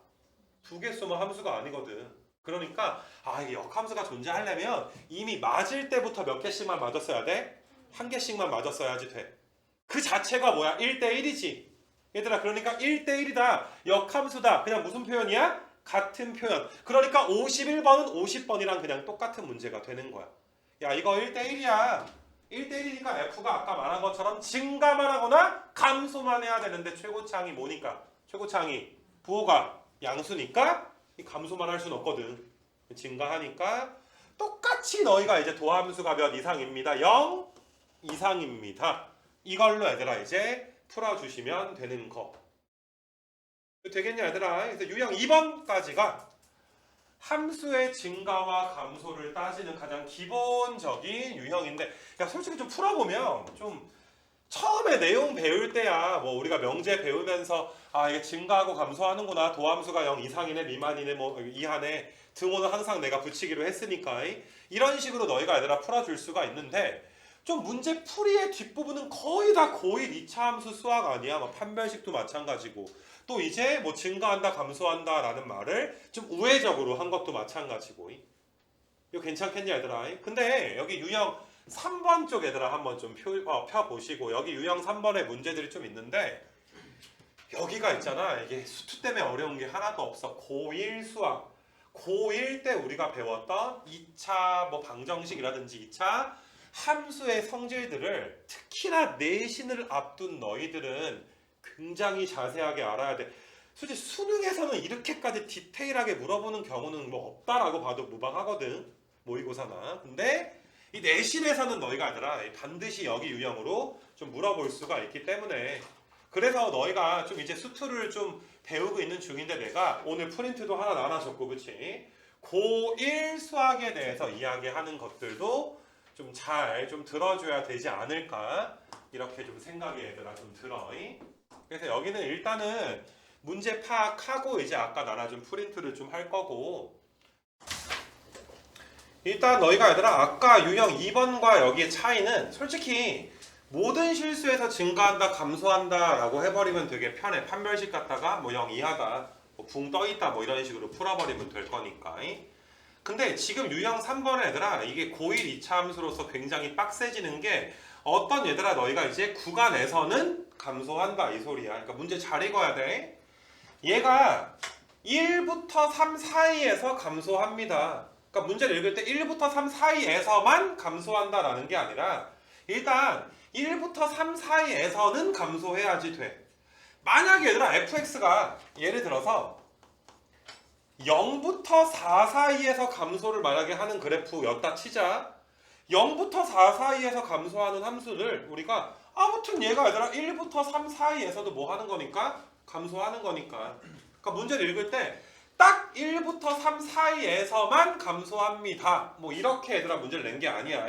2개 쏘면 함수가 아니거든. 그러니까 이게 역함수가 존재하려면 이미 맞을 때부터 몇 개씩만 맞았어야 돼? 한 개씩만 맞았어야지 돼. 그 자체가 뭐야? 1대1이지. 얘들아 그러니까 1대1이다. 역함수다. 그냥 무슨 표현이야? 같은 표현. 그러니까 51번은 50번이랑 그냥 똑같은 문제가 되는 거야. 야 이거 1대1이야. 1대1이니까 f가 아까 말한 것처럼 증가만 하거나 감소만 해야 되는데 최고차항이 뭐니까? 최고차항이 부호가 양수니까 감소만 할 수는 없거든. 증가하니까 똑같이 너희가 이제 도함수가 몇 이상입니다. 0 이상입니다. 이걸로 얘들아 이제 풀어주시면 되는 거. 되겠냐 얘들아? 그래서 유형 2번까지가 함수의 증가와 감소를 따지는 가장 기본적인 유형인데 야 솔직히 좀 풀어보면 좀 처음에 내용 배울 때야 뭐 우리가 명제 배우면서 이게 증가하고 감소하는구나. 도함수가 0 이상이네 미만이네 뭐 이하네 등호는 항상 내가 붙이기로 했으니까 이런 식으로 너희가 얘들아 풀어줄 수가 있는데 좀 문제 풀이의 뒷부분은 거의 다 고1 2차 함수 수학 아니야. 뭐 판별식도 마찬가지고. 또 이제 뭐 증가한다, 감소한다 라는 말을 좀 우회적으로 한 것도 마찬가지고. 이거 괜찮겠냐 얘들아. 근데 여기 유형 3번 쪽 얘들아 한번 좀 펴보시고, 여기 유형 3번에 문제들이 좀 있는데, 여기가 있잖아. 이게 수투 때문에 어려운 게 하나도 없어. 고1 수학. 고1 때 우리가 배웠던 2차 뭐 방정식이라든지 2차 함수의 성질들을 특히나 내신을 앞둔 너희들은 굉장히 자세하게 알아야 돼. 솔직히 수능에서는 이렇게까지 디테일하게 물어보는 경우는 뭐 없다라고 봐도 무방하거든. 모의고사나. 근데 이 내신에서는 너희가 아니라 반드시 여기 유형으로 좀 물어볼 수가 있기 때문에, 그래서 너희가 좀 이제 수투를 좀 배우고 있는 중인데, 내가 오늘 프린트도 하나 나눠줬고, 그치? 고1 수학에 대해서 이야기하는 것들도 좀 잘 좀 들어줘야 되지 않을까, 이렇게 좀 생각이 얘들아 좀 들어. 그래서 여기는 일단은 문제 파악하고 이제 아까 나눠준 프린트를 좀 할 거고, 일단 너희가 얘들아 아까 유형 2번과 여기의 차이는 솔직히 모든 실수에서 증가한다, 감소한다 라고 해버리면 되게 편해. 판별식 갖다가 뭐 0 이하다, 뭐 붕 떠있다 뭐 이런 식으로 풀어버리면 될 거니까. 근데 지금 유형 3번에 얘들아 이게 고1 2차 함수로서 굉장히 빡세지는 게, 어떤 얘들아 너희가 이제 구간에서는 감소한다 이 소리야. 그러니까 문제 잘 읽어야 돼. 얘가 1부터 3 사이에서 감소합니다. 그러니까 문제를 읽을 때 1부터 3 사이에서만 감소한다라는 게 아니라, 일단 1부터 3 사이에서는 감소해야지 돼. 만약에 얘들아 fx가 예를 들어서 0부터 4 사이에서 감소를 만약에 하는 그래프였다 치자. 0부터 4 사이에서 감소하는 함수를 우리가 아무튼 얘가 얘들아 1부터 3 사이에서도 뭐 하는 거니까? 감소하는 거니까. 그러니까 문제를 읽을 때 딱 1부터 3 사이에서만 감소합니다. 뭐 이렇게 얘들아 문제를 낸 게 아니야.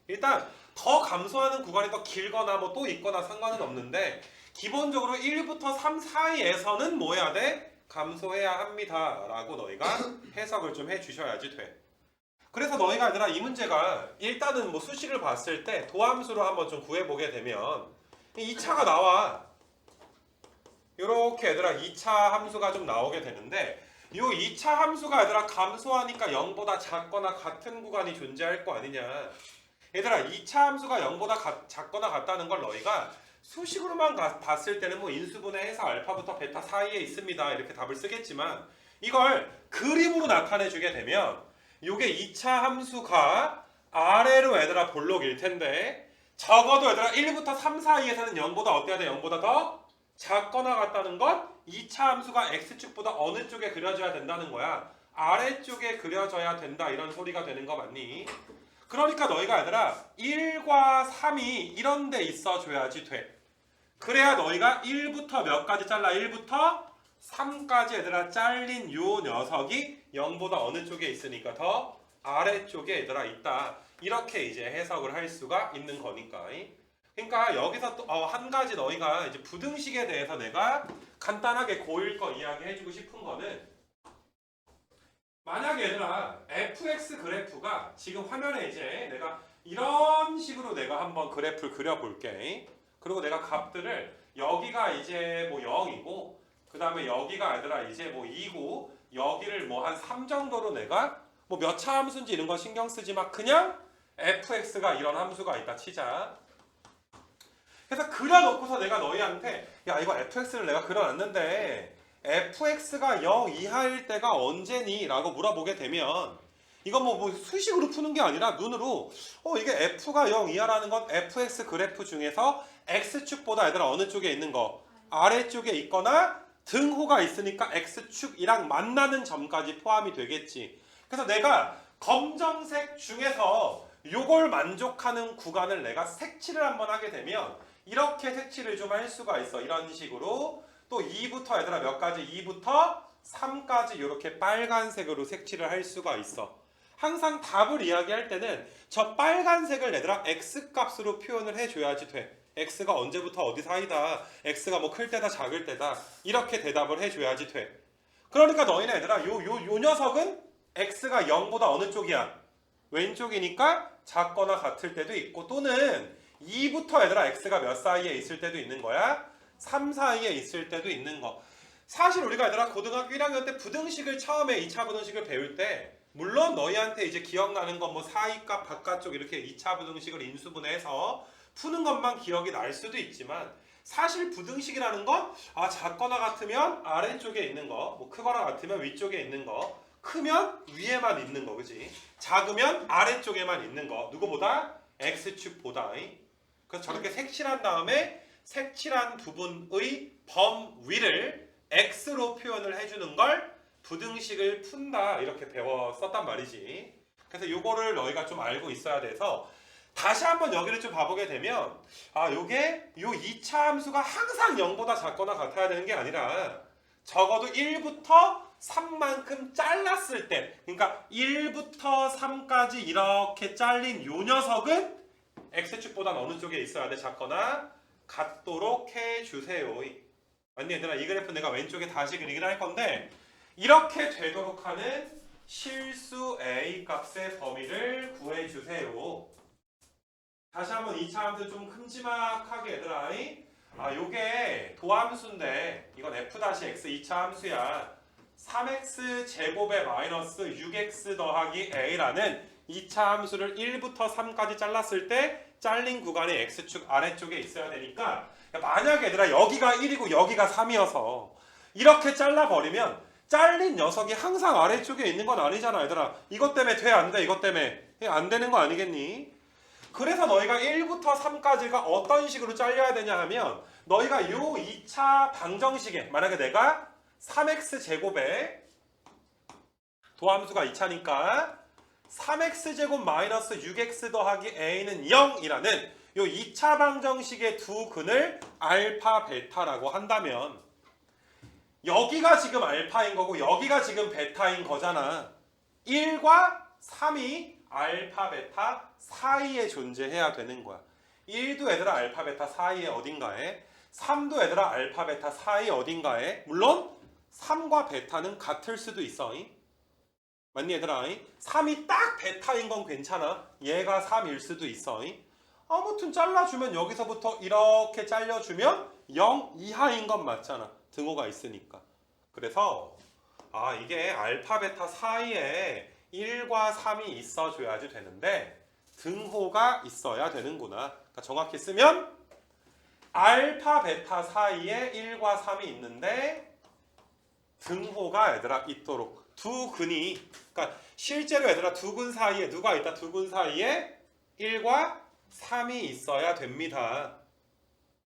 일단 더 감소하는 구간이 더 길거나 뭐 또 있거나 상관은 없는데, 기본적으로 1부터 3 사이에서는 뭐 해야 돼? 감소해야 합니다 라고 너희가 해석을 좀 해주셔야지 돼. 그래서 너희가 얘들아 이 문제가 일단은 뭐 수식을 봤을 때 도함수로 한번 좀 구해보게 되면 2차가 나와. 요렇게 얘들아 2차 함수가 좀 나오게 되는데, 요 2차 함수가 얘들아 감소하니까 0보다 작거나 같은 구간이 존재할 거 아니냐. 얘들아 2차 함수가 0보다 작거나 같다는 걸 너희가 수식으로만 봤을 때는 뭐 인수분해 해서 알파부터 베타 사이에 있습니다 이렇게 답을 쓰겠지만, 이걸 그림으로 나타내 주게 되면 요게 2차 함수가 아래로 얘들아 볼록일 텐데, 적어도 얘들아 1부터 3 사이에서는 0보다 어때야 돼? 0보다 더 작거나 같다는 것. 2차 함수가 x축보다 어느 쪽에 그려져야 된다는 거야? 아래쪽에 그려져야 된다 이런 소리가 되는 거 맞니? 그러니까 너희가 얘들아 1과 3이 이런 데 있어 줘야지 돼. 그래야 너희가 1부터 몇 가지 잘라? 1부터 3까지 얘들아 잘린 요 녀석이 0보다 어느 쪽에 있으니까 더 아래쪽에 얘들아 있다. 이렇게 이제 해석을 할 수가 있는 거니까. 그러니까 여기서 또 한 가지 너희가 이제 부등식에 대해서 내가 간단하게 고1 거 이야기해주고 싶은 거는, 만약에 얘들아 fx 그래프가 지금 화면에 이제 내가 이런 식으로 내가 한번 그래프를 그려볼게. 그리고 내가 값들을 여기가 이제 뭐 0이고, 그 다음에 여기가 얘들아 이제 뭐 2고, 여기를 뭐 한 3 정도로 내가 뭐 몇 차 함수인지 이런 거 신경 쓰지 마. 그냥 fx가 이런 함수가 있다 치자. 그래서 그려놓고서 내가 너희한테 야 이거 fx를 내가 그려놨는데 fx가 0 이하일 때가 언제니? 라고 물어보게 되면, 이건 뭐 수식으로 푸는 게 아니라 눈으로 이게 f가 0 이하라는 건 fx 그래프 중에서 x축보다 얘들아 어느 쪽에 있는 거? 아래쪽에 있거나 등호가 있으니까 x축이랑 만나는 점까지 포함이 되겠지. 그래서 내가 검정색 중에서 요걸 만족하는 구간을 내가 색칠을 한번 하게 되면 이렇게 색칠을 좀 할 수가 있어. 이런 식으로. 또 2부터 얘들아 몇 가지? 2부터 3까지 이렇게 빨간색으로 색칠을 할 수가 있어. 항상 답을 이야기할 때는 저 빨간색을 얘들아 x값으로 표현을 해줘야지 돼. x가 언제부터 어디 사이다. x가 뭐 클 때다 작을 때다. 이렇게 대답을 해줘야지 돼. 그러니까 너희는 얘들아 요 녀석은 x가 0보다 어느 쪽이야? 왼쪽이니까 작거나 같을 때도 있고 또는 2부터 얘들아 x가 몇 사이에 있을 때도 있는 거야? 3 사이에 있을 때도 있는 거. 사실 우리가 얘들아 고등학교 1학년 때 부등식을 처음에 2차 부등식을 배울 때 물론 너희한테 이제 기억나는 건 뭐 사이값 바깥쪽 이렇게 2차 부등식을 인수분해해서 푸는 것만 기억이 날 수도 있지만 사실 부등식이라는 건 작거나 같으면 아래쪽에 있는 거, 뭐 크거나 같으면 위쪽에 있는 거, 크면 위에만 있는 거, 그지? 작으면 아래쪽에만 있는 거. 누구보다? x축보다. 그래서 저렇게 색칠한 다음에 색칠한 부분의 범위를 x로 표현을 해주는 걸 부등식을 푼다 이렇게 배웠었단 말이지. 그래서 요거를 너희가 좀 알고 있어야 돼서 다시 한번 여기를 좀 봐보게 되면 요게 요 2차 함수가 항상 0보다 작거나 같아야 되는 게 아니라 적어도 1부터 3만큼 잘랐을 때, 그러니까 1부터 3까지 이렇게 잘린 요 녀석은 x축보다 어느 쪽에 있어야 돼? 작거나 같도록 해주세요. 아니 얘들아, 이 그래프 내가 왼쪽에 다시 그리긴 할 건데 이렇게 되도록 하는 실수 a 값의 범위를 구해주세요. 다시 한번 2차 함수 좀 큼지막하게 얘들아, 요게 도함수인데 이건 f-x 2차 함수야. 3x 제곱에 마이너스 6x 더하기 a라는 2차 함수를 1부터 3까지 잘랐을 때 잘린 구간이 x축 아래쪽에 있어야 되니까, 만약에 얘들아 여기가 1이고 여기가 3이어서 이렇게 잘라버리면 잘린 녀석이 항상 아래쪽에 있는 건 아니잖아 얘들아. 이것 때문에 돼? 안 돼? 이것 때문에 안 되는 거 아니겠니? 그래서 너희가 1부터 3까지가 어떤 식으로 잘려야 되냐 하면 너희가 요 2차 방정식에 만약에 내가 3x 제곱에 도함수가 2차니까 3x 제곱 마이너스 6x 더하기 a는 0이라는 요 2차 방정식의 두 근을 알파 베타라고 한다면 여기가 지금 알파인 거고 여기가 지금 베타인 거잖아. 1과 3이 알파 베타 사이에 존재해야 되는 거야. 1도 얘들아 알파 베타 사이에 어딘가에, 3도 얘들아 알파 베타 사이 어딘가에. 물론 3과 베타는 같을 수도 있어. 맞니 얘들아? 3이 딱 베타인 건 괜찮아. 얘가 3일 수도 있어. 아무튼 잘라주면 여기서부터 이렇게 잘려주면 0 이하인 건 맞잖아. 등호가 있으니까. 그래서 이게 알파 베타 사이에 1과 3이 있어줘야지 되는데 등호가 있어야 되는구나. 그러니까 정확히 쓰면 알파 베타 사이에 1과 3이 있는데 등호가 얘들아 있도록 두 근이, 그러니까 실제로 얘들아 두 근 사이에 누가 있다? 두 근 사이에 1과 3이 있어야 됩니다.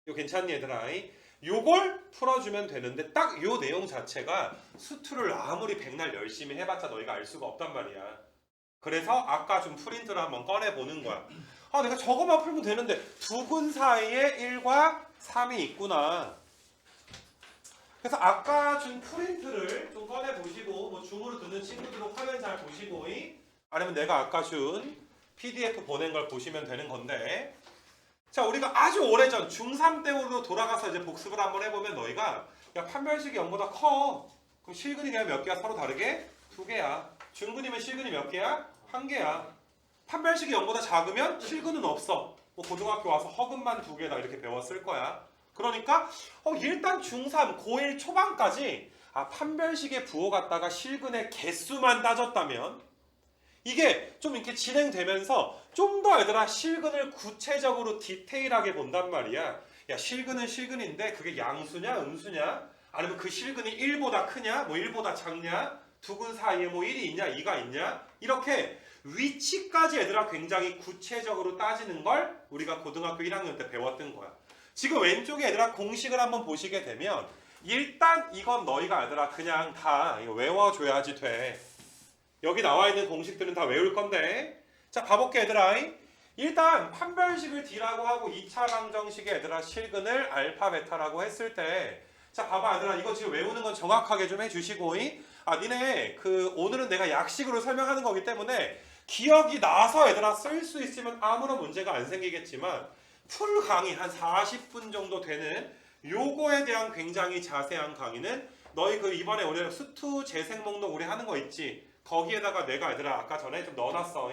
이거 괜찮니 얘들아? 요걸 풀어주면 되는데 딱 요 내용 자체가 수투를 아무리 백날 열심히 해봤자 너희가 알 수가 없단 말이야. 그래서 아까 좀 프린트를 한번 꺼내보는 거야. 내가 저거만 풀면 되는데 두 근 사이에 1과 3이 있구나. 그래서 아까 준 프린트를 좀 꺼내보시고 뭐 줌으로 듣는 친구들은 화면 잘 보시고 아니면 내가 아까 준 PDF 보낸 걸 보시면 되는 건데, 자 우리가 아주 오래전 중3 때로 돌아가서 이제 복습을 한번 해보면 너희가 판별식이 0보다 커. 그럼 실근이 그냥 몇 개야? 서로 다르게? 2개야. 중근이면 실근이 몇 개야? 1개야. 판별식이 0보다 작으면 실근은 없어. 뭐 고등학교 와서 허근만 2개다 이렇게 배웠을 거야. 그러니까 일단 중3 고1 초반까지 판별식의 부호 갖다가 실근의 개수만 따졌다면 이게 좀 이렇게 진행되면서 좀 더 얘들아 실근을 구체적으로 디테일하게 본단 말이야. 야 실근은 실근인데 그게 양수냐 음수냐, 아니면 그 실근이 1보다 크냐 뭐 1보다 작냐, 두 근 사이에 뭐 1이 있냐 2가 있냐, 이렇게 위치까지 얘들아 굉장히 구체적으로 따지는 걸 우리가 고등학교 1학년 때 배웠던 거야. 지금 왼쪽에 얘들아 공식을 한번 보시게 되면 일단 이건 너희가 얘들아 그냥 다 외워줘야지 돼. 여기 나와 있는 공식들은 다 외울 건데, 자 봐볼게 얘들아. 일단 판별식을 D라고 하고 2차 방정식의 얘들아 실근을 알파 베타라고 했을 때, 자 봐봐 얘들아, 이거 지금 외우는 건 정확하게 좀 해주시고 니네 오늘은 내가 약식으로 설명하는 거기 때문에 기억이 나서 얘들아 쓸 수 있으면 아무런 문제가 안 생기겠지만 풀 강의 한 40분 정도 되는 요거에 대한 굉장히 자세한 강의는 너희 이번에 우리 수투 재생 목록 우리 하는 거 있지? 거기에다가 내가 얘들아 아까 전에 좀 넣어놨어.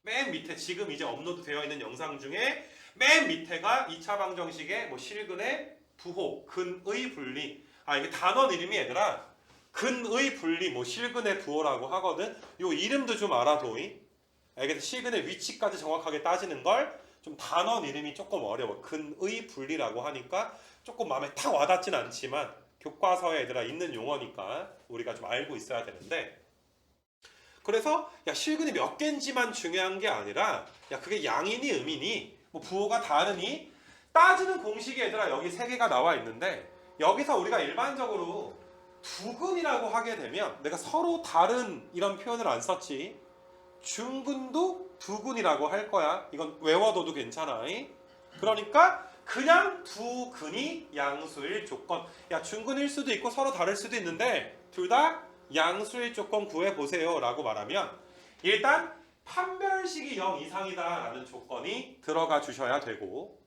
맨 밑에 지금 이제 업로드 되어 있는 영상 중에 맨 밑에가 2차 방정식의 뭐 실근의 부호, 근의 분리. 아 이게 단원 이름이 얘들아 근의 분리, 뭐 실근의 부호라고 하거든. 요 이름도 좀 알아둬이. 알겠어? 실근의 위치까지 정확하게 따지는 걸 좀 단원 이름이 조금 어려워. 근의 분리라고 하니까 조금 마음에 탁 와닿진 않지만 교과서에 얘들아 있는 용어니까 우리가 좀 알고 있어야 되는데, 그래서 야 실근이 몇 개인지만 중요한 게 아니라 야 그게 양이니 음이니 뭐 부호가 다르니 따지는 공식이 얘들아 여기 세 개가 나와 있는데, 여기서 우리가 일반적으로 두근이라고 하게 되면 내가 서로 다른 이런 표현을 안 썼지. 중근도 두근이라고 할 거야. 이건 외워둬도 괜찮아. 그러니까 그냥 두 근이 양수일 조건. 야 중근일 수도 있고 서로 다를 수도 있는데 둘 다 양수일 조건 구해보세요 라고 말하면 일단 판별식이 0 이상이다 라는 조건이 들어가 주셔야 되고,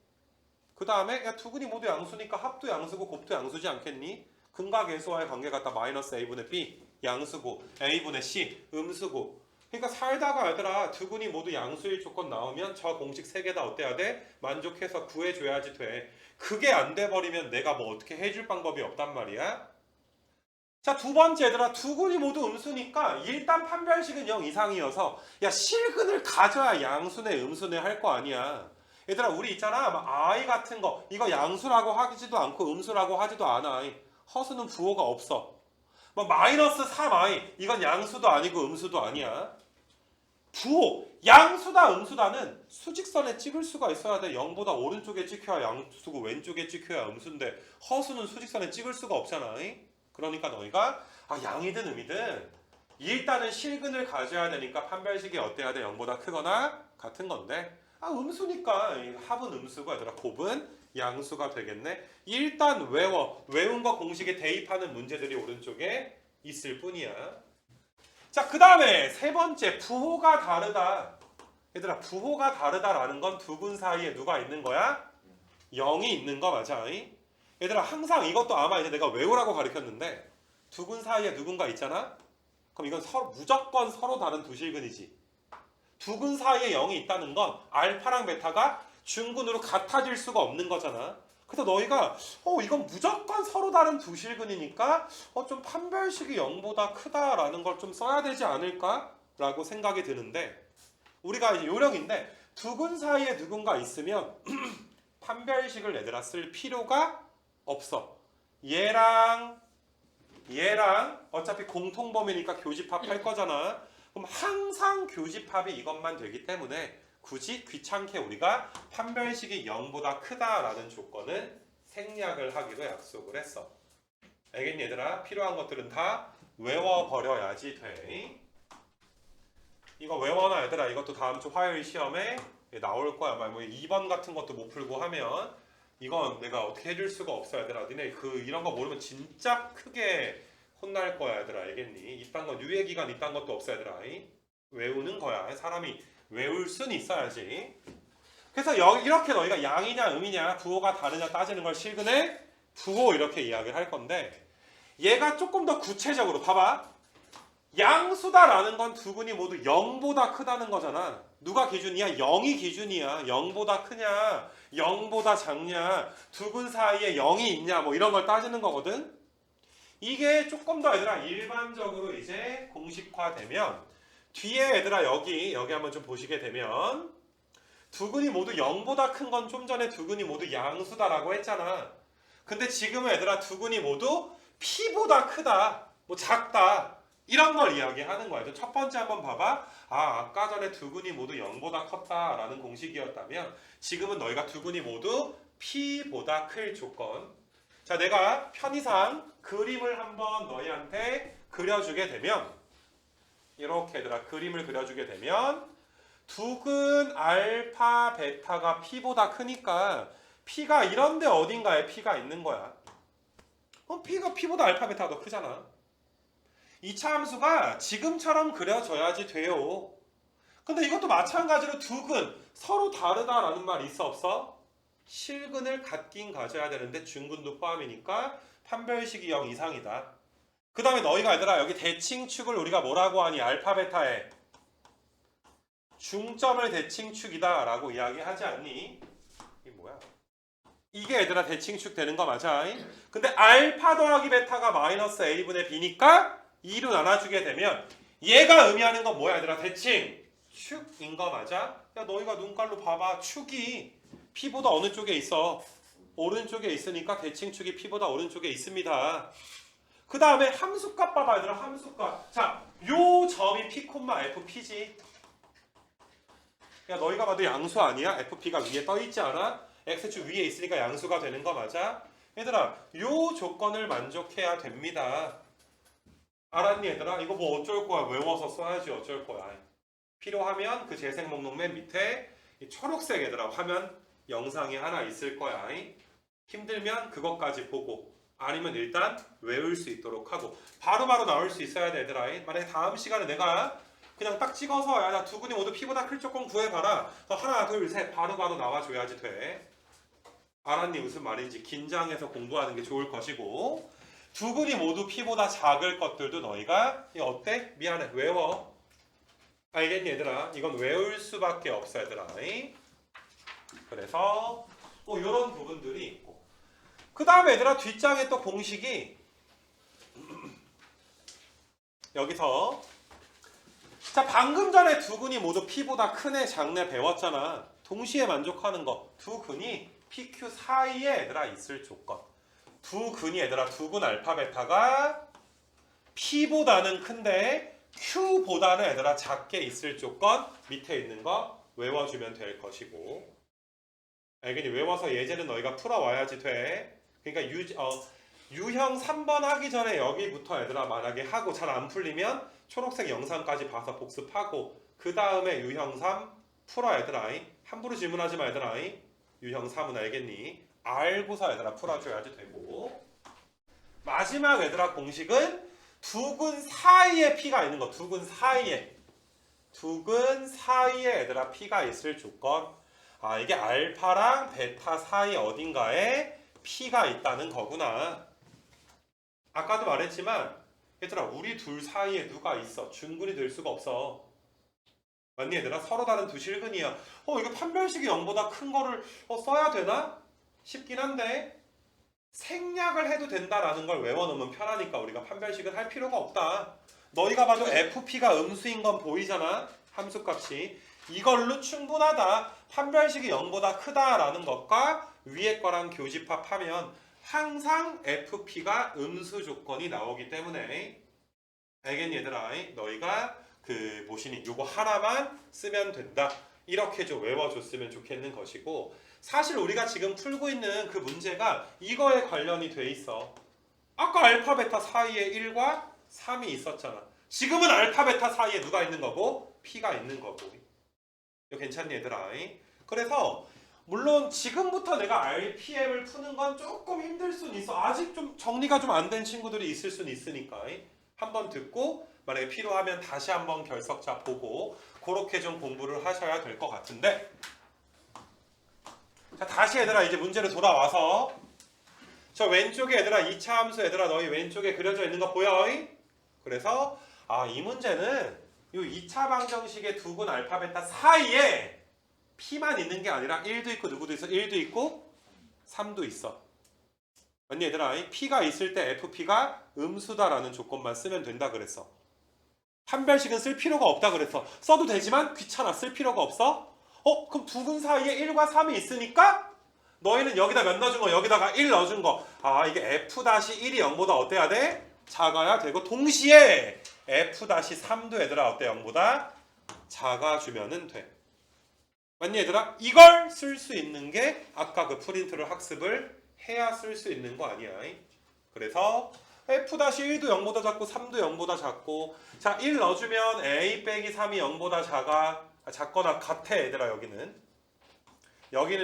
그 다음에 야 두 근이 모두 양수니까 합도 양수고 곱도 양수지 않겠니? 근과 계수와의 관계가 다 마이너스 a분의 b 양수고 a분의 c 음수고. 그러니까 살다가 얘들아 두 근이 모두 양수일 조건 나오면 저 공식 세 개 다 어때야 돼? 만족해서 구해줘야지 돼. 그게 안 돼버리면 내가 뭐 어떻게 해줄 방법이 없단 말이야. 자, 두 번째 얘들아 두 근이 모두 음수니까 일단 판별식은 0 이상이어서 야 실근을 가져야 양수네 음수네 할 거 아니야. 얘들아 우리 있잖아 막 i 같은 거 이거 양수라고 하지도 않고 음수라고 하지도 않아. 허수는 부호가 없어. 뭐 마이너스 3i 이건 양수도 아니고 음수도 아니야. 부호 양수다 음수다는 수직선에 찍을 수가 있어야 돼. 0보다 오른쪽에 찍혀야 양수고 왼쪽에 찍혀야 음수인데 허수는 수직선에 찍을 수가 없잖아. 그러니까 너희가 양이든 음이든 일단은 실근을 가져야 되니까 판별식이 어때야 돼? 0보다 크거나 같은 건데 음수니까 합은 음수고 얘들아 곱은 양수가 되겠네. 일단 외운 거 공식에 대입하는 문제들이 오른쪽에 있을 뿐이야. 자, 그 다음에 세 번째 부호가 다르다. 얘들아 부호가 다르다라는 건 두 근 사이에 누가 있는 거야? 0이 있는 거 맞아. 얘들아 항상 이것도 아마 이제 내가 외우라고 가르쳤는데 두 근 사이에 누군가 있잖아? 그럼 이건 무조건 서로 다른 두 실근이지. 두 근 사이에 0이 있다는 건 알파랑 베타가 중근으로 같아질 수가 없는 거잖아. 그래서 너희가 이건 무조건 서로 다른 두 실근이니까 좀 판별식이 0보다 크다라는 걸 좀 써야 되지 않을까? 라고 생각이 드는데, 우리가 이제 요령인데 두 근 사이에 누군가 있으면 판별식을 얘들아 쓸 필요가 없어. 얘랑 어차피 공통범위니까 교집합 할 거잖아. 그럼 항상 교집합이 이것만 되기 때문에 굳이 귀찮게 우리가 판별식이 0보다 크다라는 조건은 생략을 하기로 약속을 했어. 알겠니 얘들아? 필요한 것들은 다 외워버려야지 돼. 이거 외워놔 얘들아. 이것도 다음 주 화요일 시험에 나올 거야. 뭐 2번 같은 것도 못 풀고 하면 이건 내가 어떻게 해줄 수가 없어 얘들아. 니네 이런 거 모르면 진짜 크게 혼날 거야 얘들아. 알겠니? 이딴 거 유예기간 이딴 것도 없어 얘들아. 외우는 거야. 사람이 외울 순 있어야지. 그래서 이렇게 너희가 양이냐 음이냐 부호가 다르냐 따지는 걸 실근의 부호 이렇게 이야기를 할 건데, 얘가 조금 더 구체적으로 봐봐. 양수다라는 건 두 근이 모두 0보다 크다는 거잖아. 누가 기준이야? 0이 기준이야. 0보다 크냐 0보다 작냐 두 근 사이에 0이 있냐 뭐 이런 걸 따지는 거거든. 이게 조금 더 얘들아 일반적으로 이제 공식화되면 뒤에 얘들아 여기 한번 좀 보시게 되면 두 근이 모두 0보다 큰 건 좀 전에 두 근이 모두 양수다라고 했잖아. 근데 지금은 얘들아 두 근이 모두 P보다 크다 뭐 작다 이런 걸 이야기하는 거야. 첫 번째 한번 봐봐. 아까 전에 두 근이 모두 0보다 컸다라는 공식이었다면 지금은 너희가 두 근이 모두 P보다 클 조건. 자, 내가 편의상 그림을 한번 너희한테 그려주게 되면 이렇게 얘들아 그림을 그려주게 되면 두 근 알파 베타가 P보다 크니까 P가 이런데 어딘가에 P가 있는 거야. P가 P보다 알파 베타가 더 크잖아. 2차 함수가 지금처럼 그려져야지 돼요. 근데 이것도 마찬가지로 두 근 서로 다르다라는 말 있어 없어? 실근을 같긴 가져야 되는데 중근도 포함이니까 판별식이 0 이상이다. 그 다음에 너희가 얘들아 여기 대칭축을 우리가 뭐라고 하니? 알파 베타의 중점을 대칭축이다 라고 이야기하지 않니? 이게 뭐야? 이게 얘들아 대칭축 되는 거 맞아? 근데 알파 더하기 베타가 마이너스 a분의 b니까 2로 나눠주게 되면 얘가 의미하는 건 뭐야 얘들아? 대칭축인 거 맞아? 야 너희가 눈깔로 봐봐. 축이 p보다 어느 쪽에 있어? 오른쪽에 있으니까 대칭축이 p보다 오른쪽에 있습니다. 그 다음에 함수값 봐봐 얘들아. 함수값. 자, 요 점이 p, fp지. 야 너희가 봐도 양수 아니야? fp가 위에 떠있지 않아? x축 위에 있으니까 양수가 되는 거 맞아? 얘들아 요 조건을 만족해야 됩니다. 알았니 얘들아? 이거 뭐 어쩔 거야? 외워서 써야지 어쩔 거야. 필요하면 그 재생 목록 맨 밑에 이 초록색 얘들아 화면 영상이 하나 있을 거야. 힘들면 그것까지 보고 아니면 일단 외울 수 있도록 하고 바로바로 나올 수 있어야 돼 얘들아. 만약에 다음 시간에 내가 그냥 딱 찍어서 야 나 두근이 모두 p보다 클 조건 구해봐라. 하나 둘 셋 바로바로 나와줘야지 돼. 알았니 무슨 말인지. 긴장해서 공부하는 게 좋을 것이고 두근이 모두 p보다 작을 것들도 너희가 어때? 미안해 외워. 알겠니 얘들아? 이건 외울 수밖에 없어 얘들아. 그래서 이런 부분들이 있고 그 다음에 얘들아 뒷장에 또 공식이 여기서 자 방금 전에 두 근이 모두 p보다 크네 작네 배웠잖아. 동시에 만족하는 거 두 근이 PQ 사이에 얘들아 있을 조건. 두 근이 얘들아 두 근 알파 베타가 P보다는 큰데 Q보다는 얘들아 작게 있을 조건 밑에 있는 거 외워주면 될 것이고. 알겠니? 외워서 예제는 너희가 풀어와야지 돼. 그러니까 유형 3번 하기 전에 여기부터 얘들아 만약에 하고 잘 안 풀리면 초록색 영상까지 봐서 복습하고 그 다음에 유형 3 풀어 얘들아. 함부로 질문하지 마 얘들아. 유형 3은 알겠니? 알고서 얘들아 풀어줘야지 되고 마지막 얘들아 공식은 두 근 사이에 P가 있는 거. 두 근 사이에 얘들아 P가 있을 조건. 아 이게 알파랑 베타 사이 어딘가에 P가 있다는 거구나. 아까도 말했지만 얘들아 우리 둘 사이에 누가 있어? 중근이 될 수가 없어. 맞니 얘들아? 서로 다른 두 실근이야. 이거 판별식이 0보다 큰 거를 써야 되나? 싶긴 한데 생략을 해도 된다라는 걸 외워놓으면 편하니까 우리가 판별식은 할 필요가 없다. 너희가 봐도 FP가 음수인 건 보이잖아. 함수값이. 이걸로 충분하다. 판별식이 0보다 크다라는 것과 위에 거랑 교집합하면 항상 FP가 음수 조건이 나오기 때문에 알겠니 얘들아? 너희가 그 뭐시니 요거 하나만 쓰면 된다. 이렇게 좀 외워줬으면 좋겠는 것이고 사실 우리가 지금 풀고 있는 그 문제가 이거에 관련이 돼 있어. 아까 알파 베타 사이에 1과 3이 있었잖아. 지금은 알파 베타 사이에 누가 있는 거고? P가 있는 거고. 이거 괜찮니 얘들아? 그래서 물론 지금부터 내가 RPM을 푸는 건 조금 힘들 수는 있어. 아직 좀 정리가 좀 안 된 친구들이 있을 수는 있으니까 한번 듣고 만약에 필요하면 다시 한번 결석자 보고 그렇게 좀 공부를 하셔야 될 것 같은데 자 다시 얘들아 이제 문제로 돌아와서 저 왼쪽에 얘들아 2차 함수 얘들아 너희 왼쪽에 그려져 있는 거 보여? 그래서 이 문제는 이 2차 방정식의 두 근 알파 베타 사이에 P만 있는 게 아니라 1도 있고 누구도 있어? 1도 있고 3도 있어. 맞니 얘들아? P가 있을 때 FP가 음수다라는 조건만 쓰면 된다 그랬어. 판별식은 쓸 필요가 없다 그랬어. 써도 되지만 귀찮아. 쓸 필요가 없어? 그럼 두 근 사이에 1과 3이 있으니까 너희는 여기다 몇 넣어준 거? 여기다가 1 넣어준 거. 이게 F-1이 0보다 어때야 돼? 작아야 되고 동시에 F-3도 얘들아 어때? 0보다 작아주면은 돼. 맞니 얘들아? 이걸 쓸 수 있는 게 아까 그 프린트를 학습을 해야 쓸 수 있는 거 아니야. 그래서 F-1도 0보다 작고 3도 0보다 작고 자 1 넣어주면 A 빼기 3이 0보다 작거나 같아 얘들아. 여기는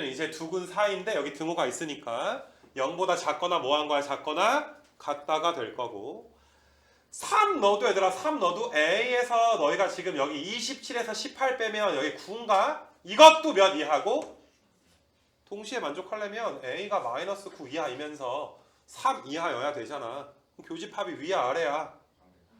이제 두 근 사이인데 여기 등호가 있으니까 0보다 작거나 뭐한 거야? 작거나 같다가 될 거고 3 넣어도 얘들아 3 넣어도 A에서 너희가 지금 여기 27에서 18 빼면 여기 9인가? 이것도 몇 이하고 동시에 만족하려면 A가 마이너스 9 이하이면서 3 이하여야 되잖아. 교집합이 위야 아래야?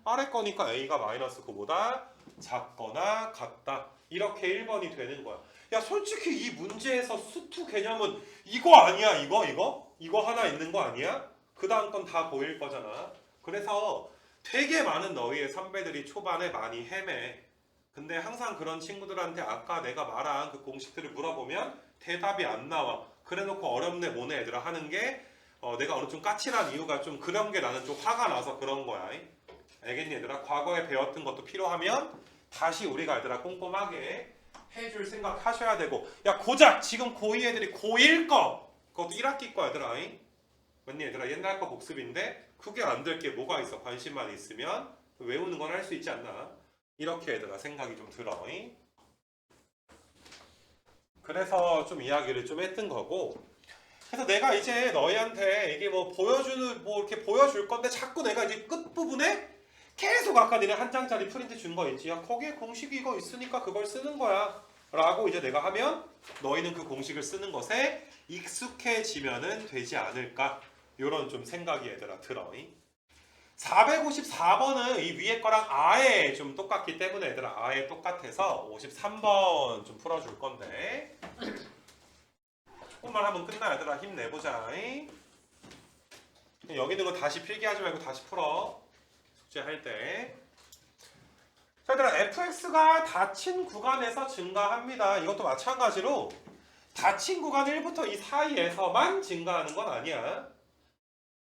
아래 거니까 A가 마이너스 9보다 작거나 같다. 이렇게 1번이 되는 거야. 야 솔직히 이 문제에서 수투 개념은 이거 아니야 이거 하나 있는 거 아니야? 그 다음 건 다 보일 거잖아. 그래서 되게 많은 너희의 선배들이 초반에 많이 헤매. 근데 항상 그런 친구들한테 아까 내가 말한 그 공식들을 물어보면 대답이 안 나와. 그래놓고 어렵네 뭐네 얘들아 하는 게 내가 어느 좀 까칠한 이유가 좀 그런 게 나는 좀 화가 나서 그런 거야. 알겠니 얘들아? 과거에 배웠던 것도 필요하면 다시 우리가 얘들아 꼼꼼하게 해줄 생각 하셔야 되고. 야 고작 지금 고2 애들이 고1 거 그것도 1학기 거 얘들아. 맞니 얘들아? 옛날 거 복습인데 그게 안 될 게 뭐가 있어. 관심만 있으면 외우는 건 할 수 있지 않나. 이렇게 얘들아 생각이 좀 들어. 그래서 좀 이야기를 좀 했던 거고. 그래서 내가 이제 너희한테 이게 뭐 이렇게 보여줄 건데 자꾸 내가 이제 끝부분에 계속 아까 니네 한 장짜리 프린트 준 거 있지. 야 거기에 공식이 이거 있으니까 그걸 쓰는 거야 라고 이제 내가 하면 너희는 그 공식을 쓰는 것에 익숙해지면은 되지 않을까. 요런 좀 생각이 얘들아 들어. 454번은 이 위에 거랑 아예 좀 똑같기 때문에 얘들아 아예 똑같아서 53번 좀 풀어줄 건데 조금만 하면 끝나. 얘들아 힘내보자. 여기 있는 거 다시 필기하지 말고 다시 풀어. 숙제할 때. 자 얘들아 fx가 닫힌 구간에서 증가합니다. 이것도 마찬가지로 닫힌 구간 1부터 2 사이에서만 증가하는 건 아니야.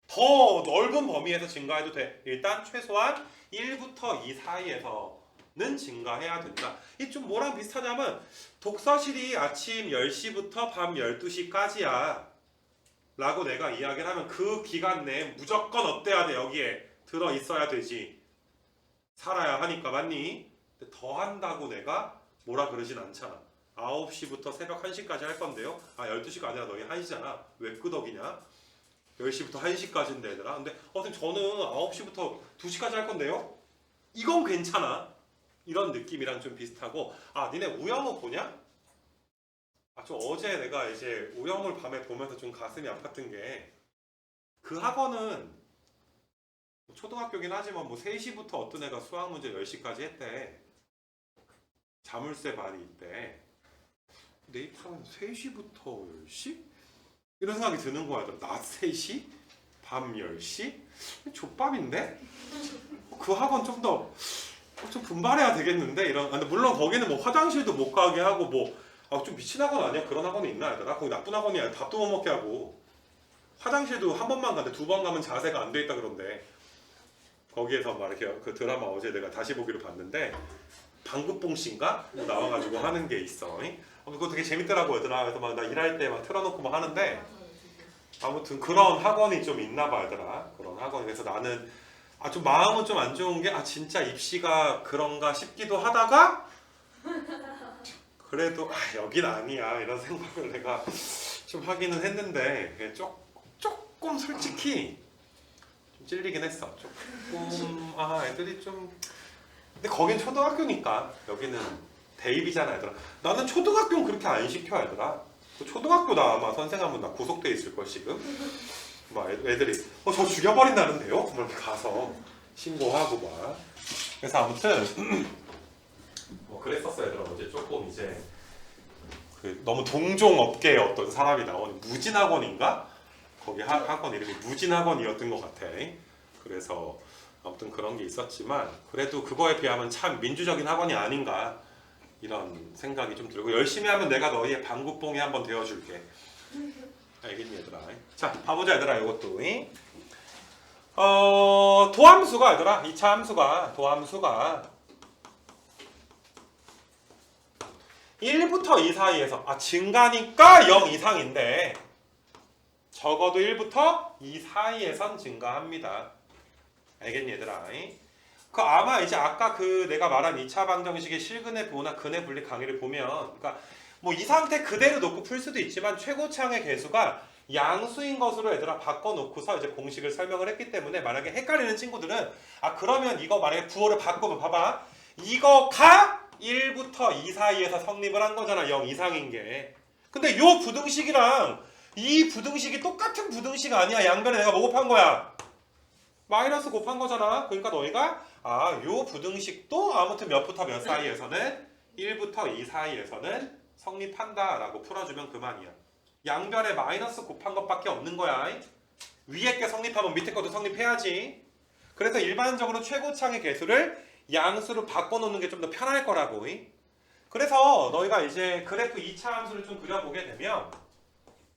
더 넓은 범위에서 증가해도 돼. 일단 최소한 1부터 2 사이에서는 증가해야 된다. 이 좀 뭐랑 비슷하냐면 독서실이 아침 10시부터 밤 12시까지야 라고 내가 이야기를 하면 그 기간 내에 무조건 어때야 돼? 여기에 들어있어야 되지. 살아야 하니까. 맞니? 근데 더 한다고 내가 뭐라 그러진 않잖아. 9시부터 새벽 1시까지 할 건데요. 12시가 아니라 너희 1시잖아. 왜 끄덕이냐? 10시부터 1시까지인데 얘들아. 근데 선생님 저는 9시부터 2시까지 할 건데요. 이건 괜찮아. 이런 느낌이랑 좀 비슷하고. 니네 우영우 보냐? 좀 어제 내가 이제 우영우를 밤에 보면서 좀 가슴이 아팠던 게 그 학원은 초등학교긴 하지만 뭐 3시부터 어떤 애가 수학 문제 10시까지 했대. 자물쇠 반이 있대. 근데 이 학원 3시부터 10시? 이런 생각이 드는 거야. 낮 3시? 밤 10시? 족밥인데? 그 학원 좀 분발해야 되겠는데? 근데 물론 거기는 뭐 화장실도 못 가게 하고 좀 미친 학원 아니야? 그런 학원이 있나 얘들아? 거기 나쁜 학원이 아니야. 밥도 못 먹게 하고 화장실도 한 번만 가는데 2번 가면 자세가 안 돼 있다 그런데. 거기에서 막 이렇게 그 드라마 어제 내가 다시 보기로 봤는데 방구뽕 씨인가? 나와가지고 하는 게 있어. 그거 되게 재밌더라고 얘들아. 그래서 막 나 일할 때 막 틀어놓고 막 하는데 아무튼 그런 학원이 좀 있나 봐 얘들아. 그런 학원이. 그래서 나는 좀 마음은 좀 안 좋은 게 진짜 입시가 그런가 싶기도 하다가 그래도 여긴 아니야 이런 생각을 내가 좀 하기는 했는데 조금 솔직히 좀 찔리긴 했어. 조금 애들이 좀. 근데 거긴 초등학교니까 여기는 대입이잖아 얘들아. 나는 초등학교는 그렇게 안 시켜 얘들아. 초등학교 나 아마 선생님은 나 구속돼 있을걸 지금. 막 애들이 저 죽여버린다는데요? 뭐 이렇게 가서 신고하고 막. 그래서 아무튼 뭐 그랬었어 얘들아. 어제 조금 이제 너무 동종 업계의 어떤 사람이 나오는 무진학원인가? 거기 학원 이름이 무진학원이었던 것 같아. 그래서 아무튼 그런 게 있었지만 그래도 그거에 비하면 참 민주적인 학원이 아닌가 이런 생각이 좀 들고. 열심히 하면 내가 너희의 방구뽕이 한번 되어줄게. 알겠니 얘들아? 자 봐보자 얘들아. 이것도 도함수가 얘들아 2차 함수가 도함수가 1부터 2 사이에서 증가니까 0 이상인데 적어도 1부터 2 사이에선 증가합니다. 알겠니 얘들아? 아마 이제 아까 내가 말한 2차 방정식의 실근의 부호나 근의 분리 강의를 보면 그러니까 뭐 이 상태 그대로 놓고 풀 수도 있지만 최고차항의 개수가 양수인 것으로 얘들아 바꿔놓고서 이제 공식을 설명을 했기 때문에 만약에 헷갈리는 친구들은 그러면 이거 만약에 부호를 바꾸면 봐봐. 이거가 1부터 2 사이에서 성립을 한 거잖아. 0 이상인 게. 근데 요 부등식이랑 이 부등식이 똑같은 부등식 아니야. 양변에 내가 뭐 곱한 거야? 마이너스 곱한 거잖아. 그러니까 너희가 요 부등식도 아무튼 몇부터 몇 사이에서는 1부터 2 사이에서는 성립한다라고 풀어주면 그만이야. 양변에 마이너스 곱한 것밖에 없는 거야. 위에 게 성립하면 밑에 것도 성립해야지. 그래서 일반적으로 최고창의 개수를 양수로 바꿔놓는 게 좀 더 편할 거라고. 그래서 너희가 이제 그래프 2차 함수를 좀 그려보게 되면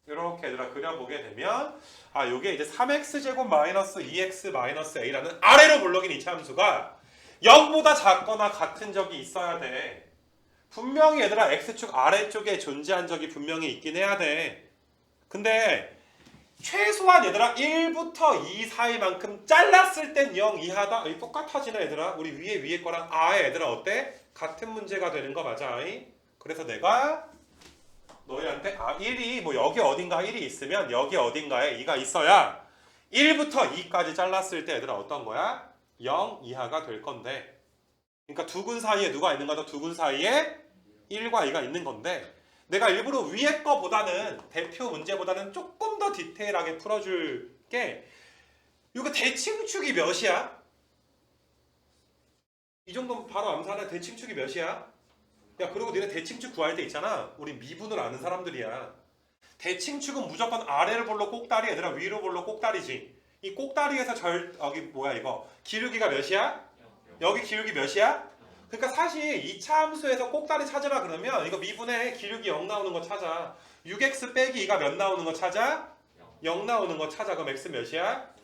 이렇게 얘들아 그려보게 되면 요게 이제 3x제곱 마이너스 2x 마이너스 a라는 아래로 물러긴 2차 함수가 0보다 작거나 같은 적이 있어야 돼. 분명히 얘들아 x축 아래쪽에 존재한 적이 분명히 있긴 해야 돼. 근데 최소한 얘들아 1부터 2 사이만큼 잘랐을 땐 0 이하다. 똑같아지나 얘들아? 우리 위에 거랑 얘들아 어때? 같은 문제가 되는 거 맞아? 그래서 내가 너희한테 1이 뭐 여기 어딘가 1이 있으면 여기 어딘가에 2가 있어야 1부터 2까지 잘랐을 때 얘들아 어떤 거야? 0 이하가 될 건데, 그러니까 두근 사이에 누가 있는 거다? 두근 사이에 1과 2가 있는 건데, 내가 일부러 위에 거보다는 대표 문제보다는 조금 더 디테일하게 풀어줄게. 이거 대칭축이 몇이야? 이 정도면 바로 암산해. 대칭축이 몇이야? 야, 그리고 니네 대칭축 구할 때 있잖아. 우리 미분을 아는 사람들이야. 대칭축은 무조건 아래를 볼로 꼭다리, 얘들아 위로 볼로 꼭다리지. 이 꼭다리에서 여기 뭐야 이거 기울기가 몇이야? 여기 기울기 몇이야? 그러니까 사실 2차 함수에서 꼭다리 찾으라 그러면 이거 미분에 기울기 0 나오는 거 찾아. 6x 빼기 2가 몇 나오는 거 찾아? 0 나오는 거 찾아. 그럼 x 몇이야?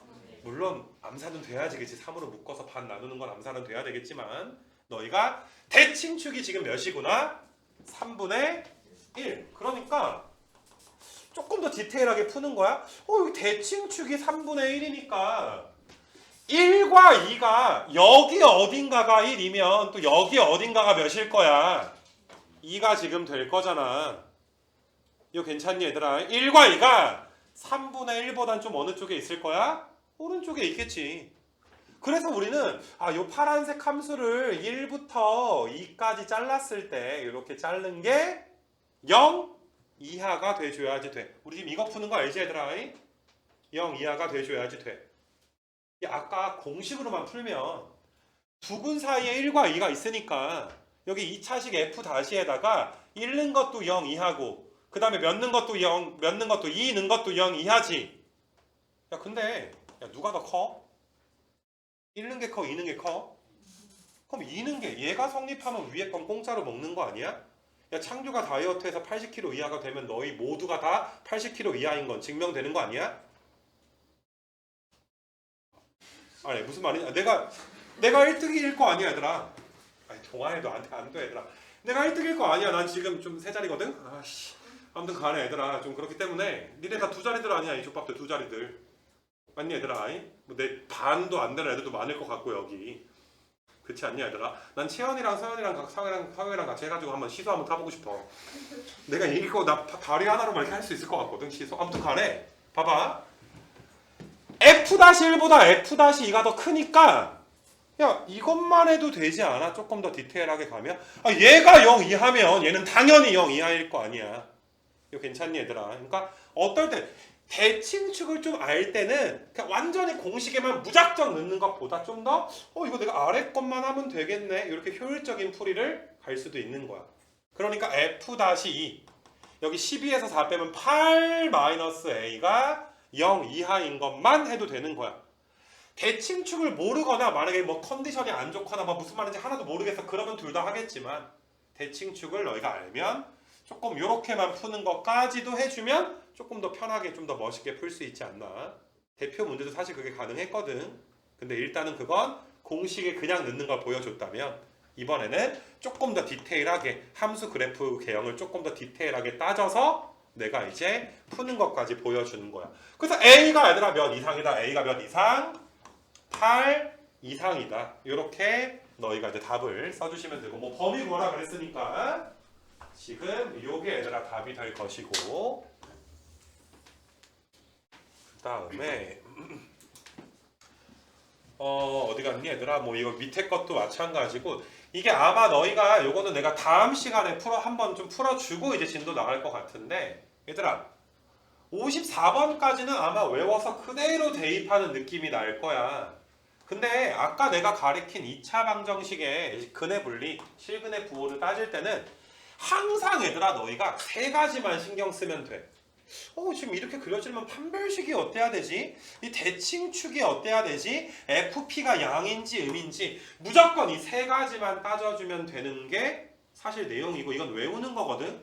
물론 암산은 돼야지, 그치? 3으로 묶어서 반 나누는 건 암산은 돼야 되겠지만 너희가 대칭축이 지금 몇이구나? 3분의 1. 그러니까 조금 더 디테일하게 푸는 거야. 여기 대칭축이 3분의 1이니까 1과 2가 여기 어딘가가 1이면 또 여기 어딘가가 몇일 거야? 2가 지금 될 거잖아. 이거 괜찮니 얘들아? 1과 2가 3분의 1보단 좀 어느 쪽에 있을 거야? 오른쪽에 있겠지. 그래서 우리는 요 파란색 함수를 1부터 2까지 잘랐을 때 이렇게 자른 게 0 이하가 돼줘야지 돼. 우리 지금 이거 푸는 거 알지 얘들아? 0 이하가 돼줘야지 돼. 아까 공식으로만 풀면 두근 사이에 1과 2가 있으니까 여기 2차식 f-에다가 1는 것도 0 이하고 그 다음에 몇는 것도 0, 몇는 것도 2는 것도 0 이하지. 야 근데 누가 더 커? 1는 게 커? 2는 게 커? 그럼 2는 게 얘가 성립하면 위에 건 공짜로 먹는 거 아니야? 야 창조가 다이어트에서 80kg 이하가 되면 너희 모두가 다 80kg 이하인 건 증명되는 거 아니야? 아니 무슨 말이냐? 내가 1등일 거 아니야 얘들아. 아니 동아에도 안 돼 얘들아. 내가 1등일 거 아니야. 난 지금 좀 세 자리거든. 아무튼 간에 얘들아 좀 그렇기 때문에 니네 다 두 자리들 아니야. 이 족밥들 두 자리들. 맞니 얘들아? 뭐 내 반도 안 되는 애들도 많을 것 같고 여기. 그렇지 않냐 얘들아? 난 채연이랑 서연이랑 상현이랑 같이 해가지고 한번 시소 한번 타보고 싶어. 내가 이거 나 다리 하나로만 이렇게 할 수 있을 것 같거든 시소. 아무튼 간에 봐봐. F-1보다 F-2가 더 크니까 야 이것만 해도 되지 않아? 조금 더 디테일하게 가면 얘가 0 이하면 얘는 당연히 0 이하일 거 아니야. 이거 괜찮니 얘들아? 그러니까 어떨 때 대칭축을 좀 알 때는 그냥 완전히 공식에만 무작정 넣는 것보다 좀 더 이거 내가 아래 것만 하면 되겠네 이렇게 효율적인 풀이를 갈 수도 있는 거야. 그러니까 F-2 여기 12에서 4 빼면 8-A가 0 이하인 것만 해도 되는 거야. 대칭축을 모르거나 만약에 뭐 컨디션이 안 좋거나 뭐 무슨 말인지 하나도 모르겠어 그러면 둘 다 하겠지만 대칭축을 너희가 알면 조금 요렇게만 푸는 것까지도 해주면 조금 더 편하게 좀 더 멋있게 풀 수 있지 않나. 대표 문제도 사실 그게 가능했거든. 근데 일단은 그건 공식에 그냥 넣는 걸 보여줬다면 이번에는 조금 더 디테일하게 함수 그래프 개형을 조금 더 디테일하게 따져서 내가 이제 푸는 것까지 보여주는 거야. 그래서 A가 얘들아 몇 이상이다. A가 몇 이상? 8 이상이다. 이렇게 너희가 이제 답을 써주시면 되고 뭐 범위 구하라 그랬으니까 지금 요게 얘들아 답이 될 것이고 그 다음에 어디 갔니 얘들아? 뭐 이거 밑에 것도 마찬가지고 이게 아마 너희가 요거는 내가 다음 시간에 한번 좀 풀어주고 이제 진도 나갈 것 같은데 얘들아 54번까지는 아마 외워서 그대로 대입하는 느낌이 날 거야. 근데 아까 내가 가리킨 2차 방정식의 근의 분리, 실근의 부호를 따질 때는 항상 얘들아 너희가 세 가지만 신경 쓰면 돼. 지금 이렇게 그려지면 판별식이 어때야 되지? 이 대칭축이 어때야 되지? FP가 양인지 음인지 무조건 이 세 가지만 따져주면 되는 게 사실 내용이고 이건 외우는 거거든.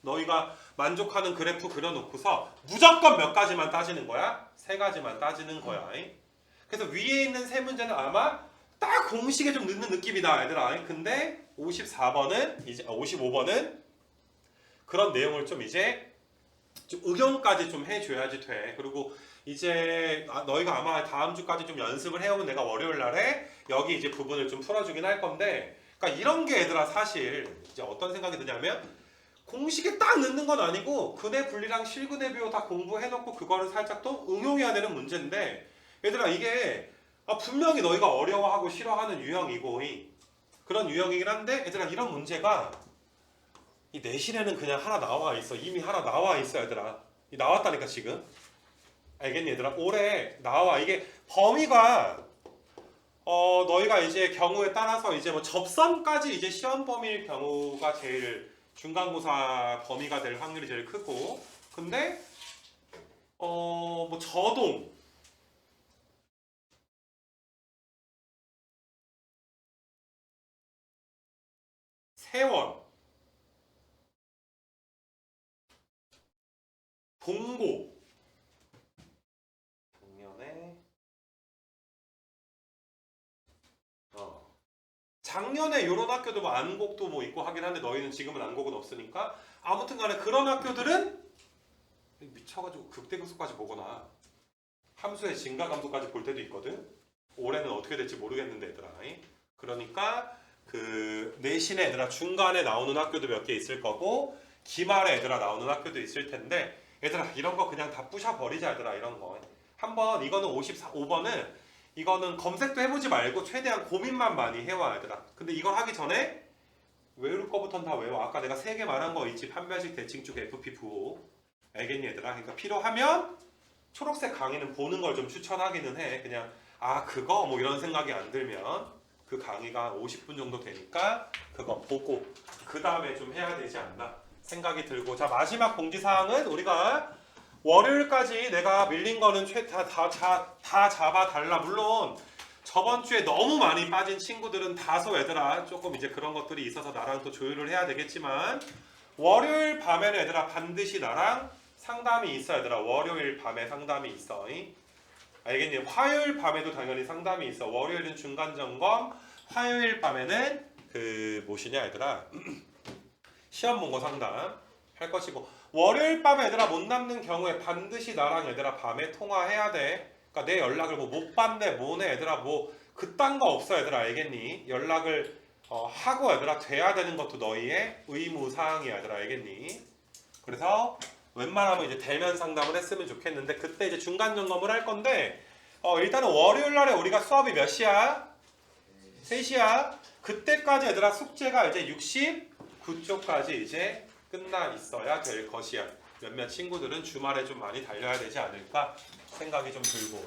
너희가 만족하는 그래프 그려놓고서 무조건 몇 가지만 따지는 거야? 세 가지만 따지는 거야. 그래서 위에 있는 세 문제는 아마 딱 공식에 좀 넣는 느낌이다 얘들아. 근데 54번은 이제 55번은 그런 내용을 좀 이제 좀 응용까지 좀 해줘야지 돼. 그리고 이제 너희가 아마 다음 주까지 좀 연습을 해오면 내가 월요일 날에 여기 이제 부분을 좀 풀어주긴 할 건데, 그러니까 이런 게 얘들아 사실 이제 어떤 생각이 드냐면 공식에 딱 넣는 건 아니고 근의 분리랑 실근의 비호 다 공부해놓고 그거를 살짝 또 응용해야 되는 문제인데 얘들아 이게 분명히 너희가 어려워하고 싫어하는 유형이고 그런 유형이긴 한데 얘들아 이런 문제가 이 내신에는 그냥 하나 나와 있어. 이미 하나 나와 있어 얘들아. 나왔다니까 지금. 알겠니 얘들아? 올해 나와. 이게 범위가 너희가 이제 경우에 따라서 이제 뭐 접선까지 이제 시험 범위일 경우가 제일 중간고사 범위가 될 확률이 제일 크고, 근데 뭐 저동, 세원, 동고, 작년에 이런 학교도 뭐 안곡도 뭐 있고 하긴 한데 너희는 지금은 안곡은 없으니까 아무튼 간에 그런 학교들은 미쳐가지고 극대극소까지 보거나 함수의 증가감소까지 볼 때도 있거든. 올해는 어떻게 될지 모르겠는데 얘들아. 그러니까 그 내신에 얘들아 중간에 나오는 학교도 몇 개 있을 거고 기말에 얘들아 나오는 학교도 있을 텐데 얘들아 이런 거 그냥 다 부셔버리자 얘들아. 이런 거 한번 이거는 55번은 이거는 검색도 해보지 말고 최대한 고민만 많이 해와 얘들아. 근데 이걸 하기 전에 외울 거부터는 다 외워. 아까 내가 3개 말한 거 있지. 판별식, 대칭축, FP, 부호. 알겠니 얘들아? 그러니까 필요하면 초록색 강의는 보는 걸 좀 추천하기는 해. 그냥 그거 뭐 이런 생각이 안 들면 그 강의가 50분 정도 되니까 그거 보고 그 다음에 좀 해야 되지 않나 생각이 들고. 자, 마지막 공지사항은 우리가 월요일까지 내가 밀린 거는 다 잡아달라. 물론 저번 주에 너무 많이 빠진 친구들은 다소 얘들아 조금 이제 그런 것들이 있어서 나랑 또 조율을 해야 되겠지만 월요일 밤에는 얘들아 반드시 나랑 상담이 있어 얘들아. 월요일 밤에 상담이 있어. 알겠니? 화요일 밤에도 당연히 상담이 있어. 월요일은 중간점검, 화요일 밤에는 그 무엇이냐 얘들아 시험 본거 상담 할 것이고, 월요일 밤에 얘들아 못 남는 경우에 반드시 나랑 얘들아 밤에 통화해야 돼. 그러니까 내 연락을 뭐 못 받네 뭐네 얘들아 뭐 그딴 거 없어 얘들아. 알겠니? 연락을 하고 얘들아 돼야 되는 것도 너희의 의무사항이야 얘들아. 알겠니? 그래서 웬만하면 이제 대면 상담을 했으면 좋겠는데 그때 이제 중간 점검을 할 건데 일단은 월요일 날에 우리가 수업이 몇 시야? 3시야. 그때까지 얘들아 숙제가 이제 69쪽까지 이제 끝나 있어야 될 것이야. 몇몇 친구들은 주말에 좀 많이 달려야 되지 않을까 생각이 좀 들고.